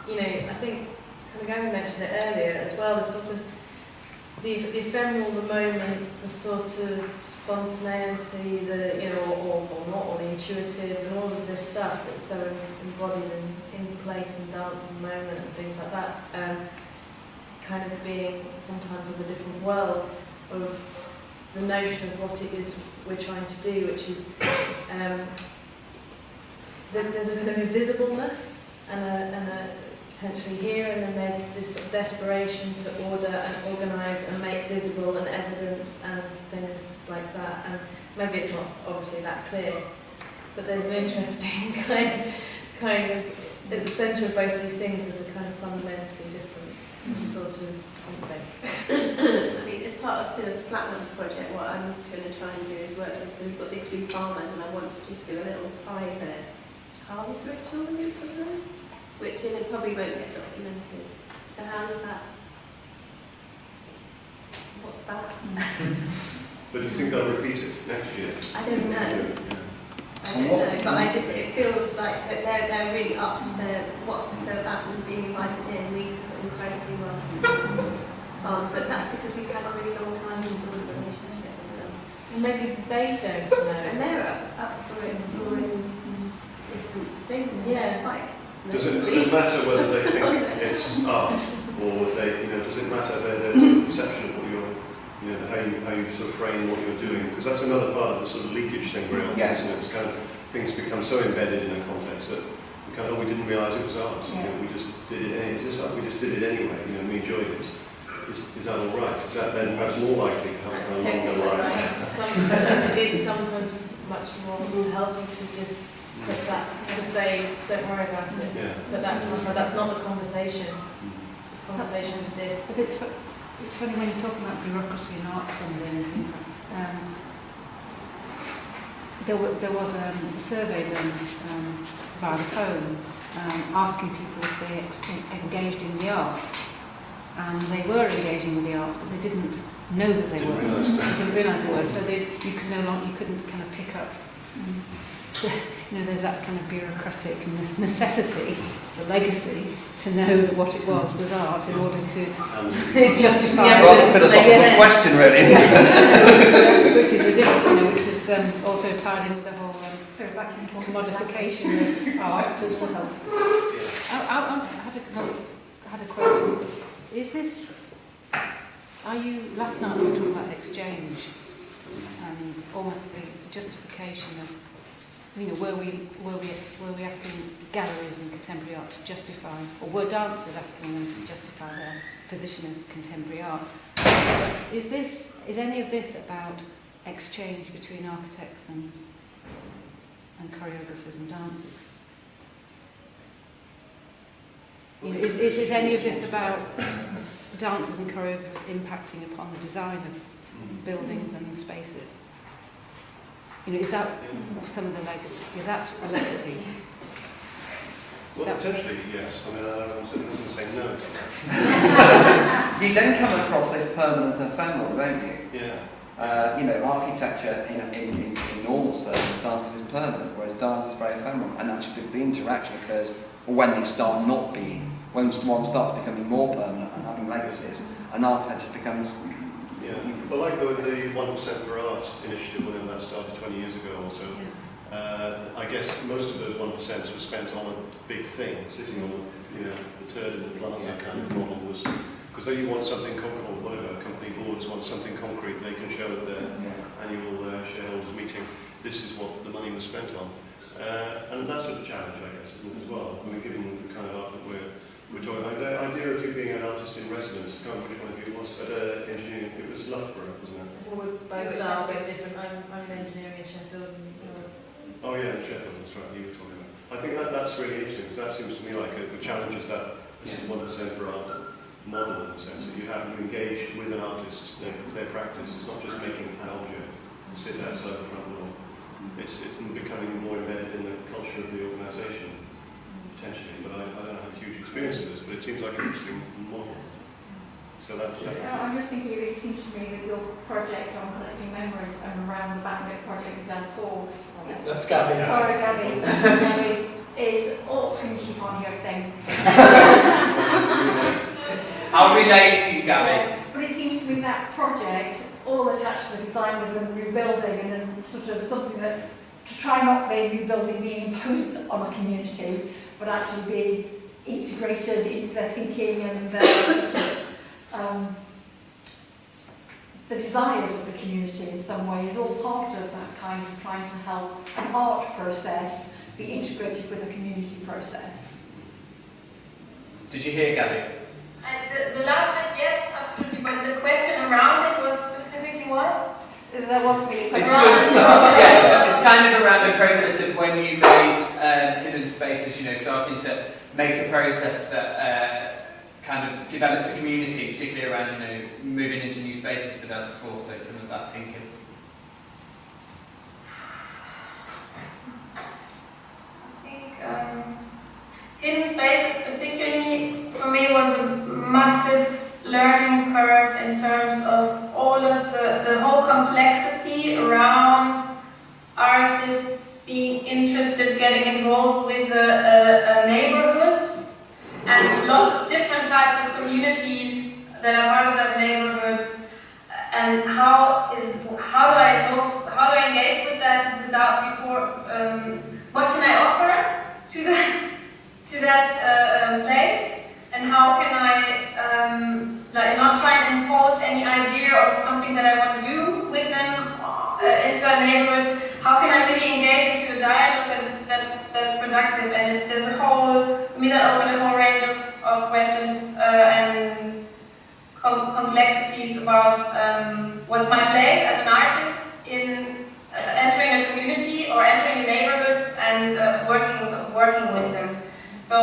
you know, I think kind of Gary mentioned it earlier as well, the sort of the ephemeral, the moment, the sort of spontaneity, the, you know, or not, or the intuitive, and all of this stuff that's so embodied in place and dance and moment and things like that, kind of being sometimes of a different world of the notion of what it is we're trying to do, which is there's a kind of invisibleness and a potentially here, and then there's this sort of desperation to order and organise and make visible and evidence and things like that. And maybe it's not obviously that clear, but there's an interesting kind of at the centre of both these things there's a kind of fundamentally different sort of something. I mean, as part of the Flatlands project, what I'm going to try and do is work with, we've got these 3 farmers, and I want to just do a little private harvest ritual with each of them, which it probably won't get documented. So how does that, what's that? But do you think they'll repeat it next year? I don't know. I don't know, but it feels like that they're really up there. So about them being invited in, we've incredibly welcome farms, but that's because we've had a really long time in building a relationship with them. And maybe they don't know. And they're up for exploring different things. Yeah. Quite Does it matter whether they think it's art, or they, you know, does it matter whether there's a perception of what you're, you know, how you sort of frame what you're doing? Because that's another part of the sort of leakage thing, really. Yes. It's kind of things become so embedded in a context that we kind of, we didn't realise it was art. Yeah. You know, we just did it. Is this art? We just did it anyway. You know, we enjoyed it. Is that all right? Is that then perhaps more likely to have a longer life? It's sometimes much more healthy to just put that, to say, don't worry about it. Yeah. But that's not the conversation. The conversation is this. But it's funny when you talk about bureaucracy and art funding and things like there was a survey done via the phone asking people if they engaged in the arts. And they were engaging with the arts, but they didn't know that they were. They didn't realise they were. So you couldn't kind of pick up. So, you know, there's that kind of bureaucratic necessity, the legacy, to know that what it was art in order to justify. Yeah, rather philosophical question, really, isn't it? Which is ridiculous, you know, which is also tied in with the whole commodification of art as well. I had a question. Is this? Last night we were talking about exchange and almost the justification of, you know, were we asking galleries and contemporary art to justify, or were dancers asking them to justify their position as contemporary art? Is any of this about exchange between architects and choreographers and dancers? You know, is any of this about dancers and choreographers impacting upon the design of buildings and spaces? You know, is that some of the legacy? Is that a legacy? Well, potentially, yes. I mean, I wasn't saying no. You then come across this permanent ephemeral, don't you? Yeah. You know, architecture in normal circumstances is permanent, whereas dance is very ephemeral. And actually, the interaction occurs when they start not being. When one starts becoming more permanent and having legacies, and architecture becomes. Yeah. Well, like the 1% for Art initiative, whenever that started 20 years ago or so. I guess most of those 1% were spent on a big thing, sitting on, you know, the turd in the plaza kind of model was, because you want something concrete, or whatever, company boards want something concrete they can show at their annual shareholders meeting. This is what the money was spent on. And that's a challenge, I guess, isn't it, as well? I mean, given the kind of art that we're we're talking about the idea of you being an artist in residence. I can't remember which one of you it was, but engineering, it was Loughborough, wasn't it? Well, we're both are a bit different. I'm an engineering at Sheffield. Oh yeah, in Sheffield, that's right, you were talking about. I think that's really interesting, because that seems to me like it challenges that this is 1% for art model, in the sense that you engage with an artist, their practice. It's not just making an object to sit outside the front door. It's becoming more embedded in the culture of the organisation, potentially, but I don't have a huge experience of this, but it seems like an interesting model. So I'm just thinking, it seems to me that your project on collecting memories and around the Backnet project with Dance 4. That's Gabby. Sorry, Gabby. Gabby is all finishing on your thing. I'll relay it to you, Gabby. But it seems to me that project, all attached to the design of a new building, and then sort of something that's to try not be a new building being imposed on a community, but actually be integrated into their thinking and their the desires of the community in some way is all part of that kind of trying to help an art process be integrated with a community process. Did you hear, Gabby? The last bit, yes, absolutely, but the question around it was specifically what? There wasn't really a It's, question. it's kind of around the process of when you made hidden spaces, starting to make a process that kind of develops a community, particularly around, moving into new spaces for dance for, so some of that thinking. I think hidden spaces particularly for me was a massive learning curve in terms of all of the whole complexity around artists being interested, getting involved with a neighborhood, and lots of different types of communities that are part of that neighborhood. And how do I engage with that without what can I offer to that place, and how can I not try and impose any idea of something that I want to do with them into that neighborhood? How can I really engage into a dialogue that's productive? And there's that opened a whole range of questions and complexities about what's my place as an artist in entering a community or entering a neighborhood and working with them. So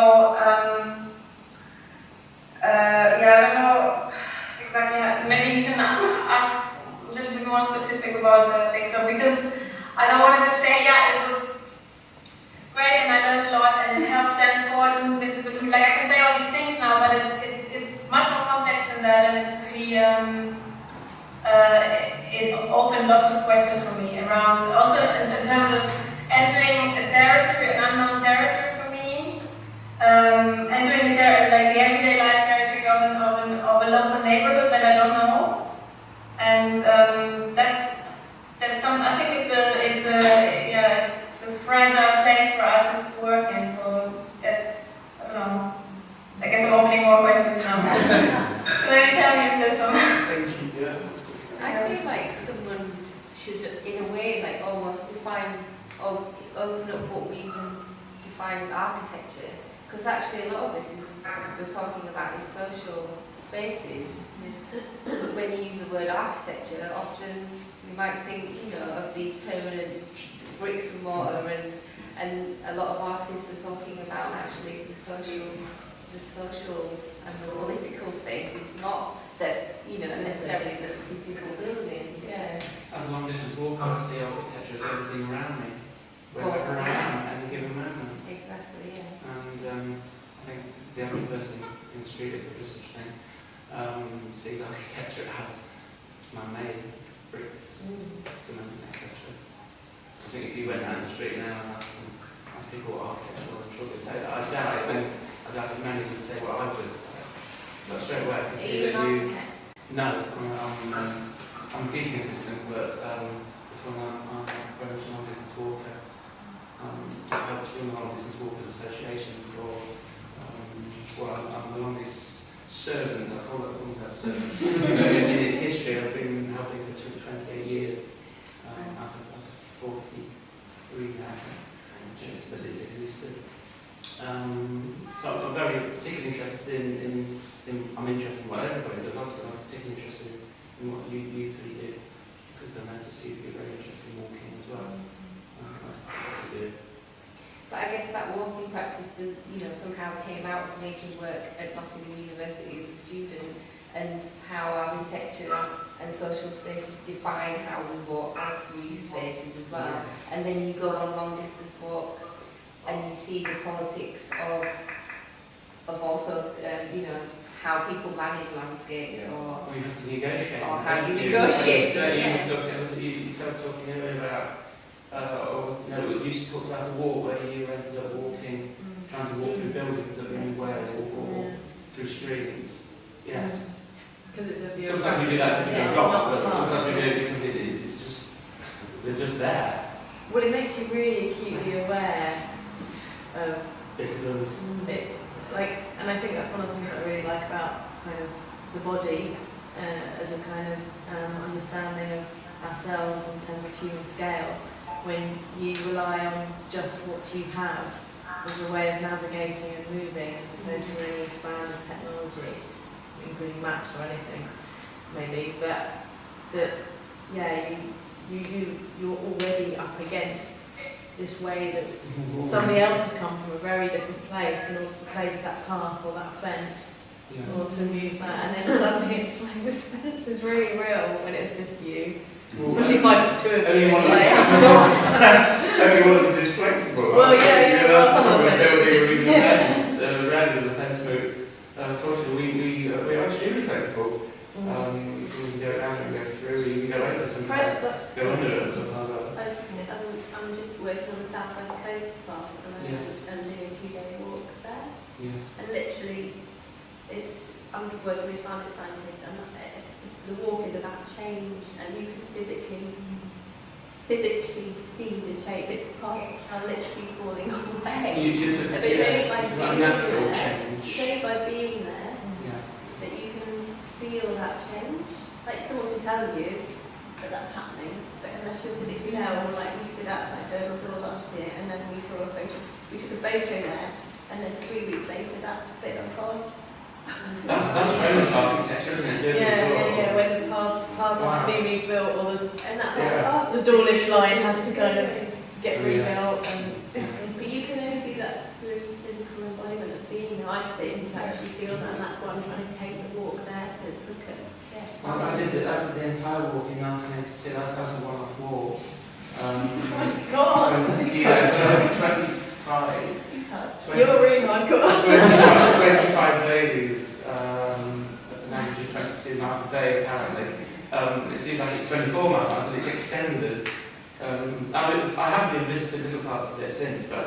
I don't know exactly how, maybe you can ask a little bit more specific about the thing. So because I don't want to just say, it was great and I learned a lot and it helped Dance 4 to move into the community. Like I can say all these things now, but it's much more complex than that, and it's really it opened lots of questions for me around, also in terms of entering a territory, an unknown territory for me, entering the everyday life territory of a local neighborhood that I don't know, and that's some. I think it's a fragile place for artists to work in. So that's, I don't know. I guess I'm opening more questions now. Maybe tell me if there's some. Thank you. Yeah. I feel like someone should, in a way, almost define or open up what we define as architecture. Because actually a lot of this is we're talking about is social spaces. But when you use the word architecture, often you might think, of these permanent bricks and mortar, and a lot of artists are talking about actually the social and the political spaces, not that necessarily the physical buildings. Yeah. As long as it's walk, I see architecture as everything around me, wherever I am at any given moment. Exactly, yeah. And I think the only person in the street, if there is such a thing, sees architecture as man-made bricks, cement, etc. I think if you went down the street now and asked people what architecture was, I'm sure they'd say that. I doubt if many would say what I would say. But straight away I can see that you... No, I'm a teaching assistant, but before I'm very much a long-distance walker. I helped run the Long-Distance Walkers Association for, I'm the longest servant, I call it almost that servant. In its history, I've been helping for 28 years, out of 43 now, just that it's existed. So I'm very particularly interested in I'm interested in what everybody does, obviously I'm particularly interested in what you three do, because I know to see that you're very interested in walking as well. That's what you do. But I guess that walking practice, somehow came out of making work at Nottingham University as a student, and how architecture and social spaces define how we walk through spaces as well. And then you go on long distance walks and you see the politics of also, how people manage landscapes, or you have to negotiate. Or how you negotiate. You started talking earlier about, you talked about a walk where you ended up walking, trying to walk through buildings that were in Wales, or through streams. Yes. Because it's a view. Sometimes we do that because we go wrong, but sometimes we do it because it's just, they're just there. Well, it makes you really acutely aware of it, and I think that's one of the things that I really like about kind of the body as a kind of understanding of ourselves in terms of human scale. When you rely on just what you have as a way of navigating and moving, as opposed to any expanded technology, including maps or anything, maybe, but that, you're already up against this way that somebody else has come from a very different place in order to place that path or that fence, or to move that, and then suddenly it's like this fence is really real when it's just you. Especially if I put two of you, it's like, only one of us is flexible. Well, some of the building the fence, rather than the fence move. Unfortunately, we are extremely flexible. We can go down and go through, we can go over sometimes, go under it and stuff like that. I'm just working on the South West Coast path at the moment and doing a 2-day walk there. Yes. And literally, I'm working with climate scientists, and the walk is about change, and you can physically see the change. Bits of rock are literally falling away. But it's only by being there. It's only by being there that you can feel that change. Like someone can tell you that that's happening, but unless you're physically there, or like we stood outside Dover last year, and then we saw a photo. We took a photo there, and then 3 weeks later, that bit of gone. That's very much architecture, isn't it? Yeah. When the paths have to be rebuilt, or the Dawlish line has to kind of get rebuilt. But you can only do that through physical embodiment of being there, I think, to actually feel that, and that's why I'm trying to take the walk there to look at. I did the entire walk in 1982. That's a one-off walk. Oh my God! Yeah, 25. You're really hardcore. 25 days. That's an average of 22 miles a day, apparently. It seems like it's 24 miles because it's extended. I haven't been visited little parts of it since, but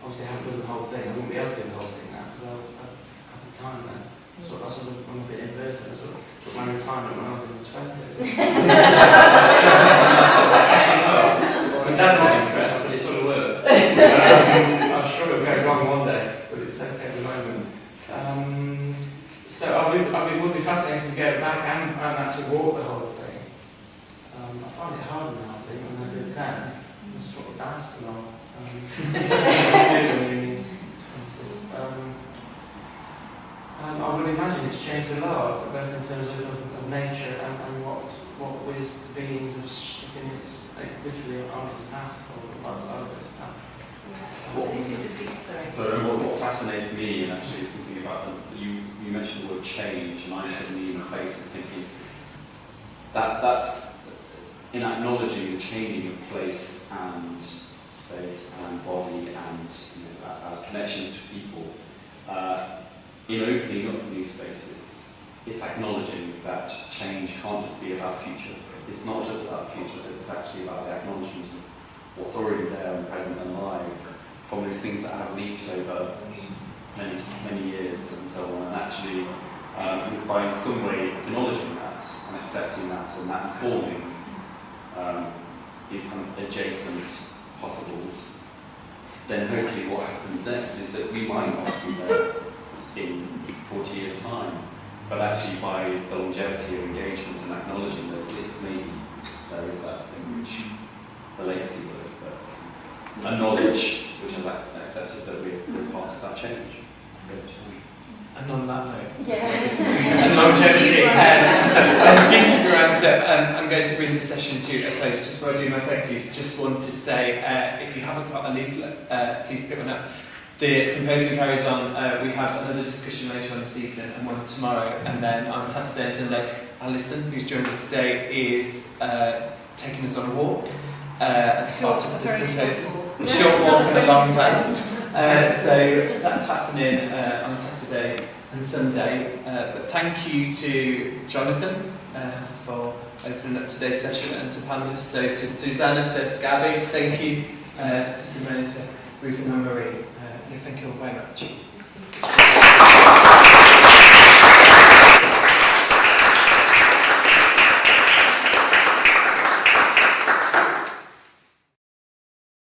obviously I haven't done the whole thing. I wouldn't be able to do the whole thing now because I've had the time then. So I sort of, I'm a bit inverted. I sort of took my retirement when I was in the 20s. That's not impressed, but it sort of worked. I'm sure it'll go wrong one day, but it's okay at the moment. So it would be fascinating to go back and actually walk the whole thing. I find it harder now, I think, when I do it then. I'm sort of danced and all. I would imagine it's changed a lot, both in terms of nature and what with beings have been literally on its path or outside of its path. What fascinates me, and actually is thinking about you mentioned the word change, and I'm suddenly in a place of thinking that's in acknowledging the changing of place and space and body and our connections to people. In opening up new spaces, it's acknowledging that change can't just be about future. It's not just about the future, but it's actually about the acknowledgement of what's already there and present and alive from those things that have leaked over many years and so on. And actually, by in some way acknowledging that and accepting that and that informing these kind of adjacent possibles, then hopefully what happens next is that we might not be there in 40 years' time, but actually by the longevity of engagement and acknowledging those links, maybe there is that thing which the legacy word, but acknowledge, which has accepted that we're part of that change. And on that note, Yes. and longevity, and beauty around, so I'm going to bring this session to a close. Just before I do my thank yous, just want to say, if you haven't got a leaflet, please pick one up. The symposium carries on. We have another discussion later on this evening and one tomorrow, and then on Saturday and Sunday, Alison, who's joined us today, is taking us on a walk as part of the symposium. A short walk to a long dance. So that's happening on Saturday and Sunday. But thank you to Jonathan for opening up today's session, and to panellists. So to Susanna, to Gabby, thank you. To Simone, to Ruth and Marie. Thank you all very much.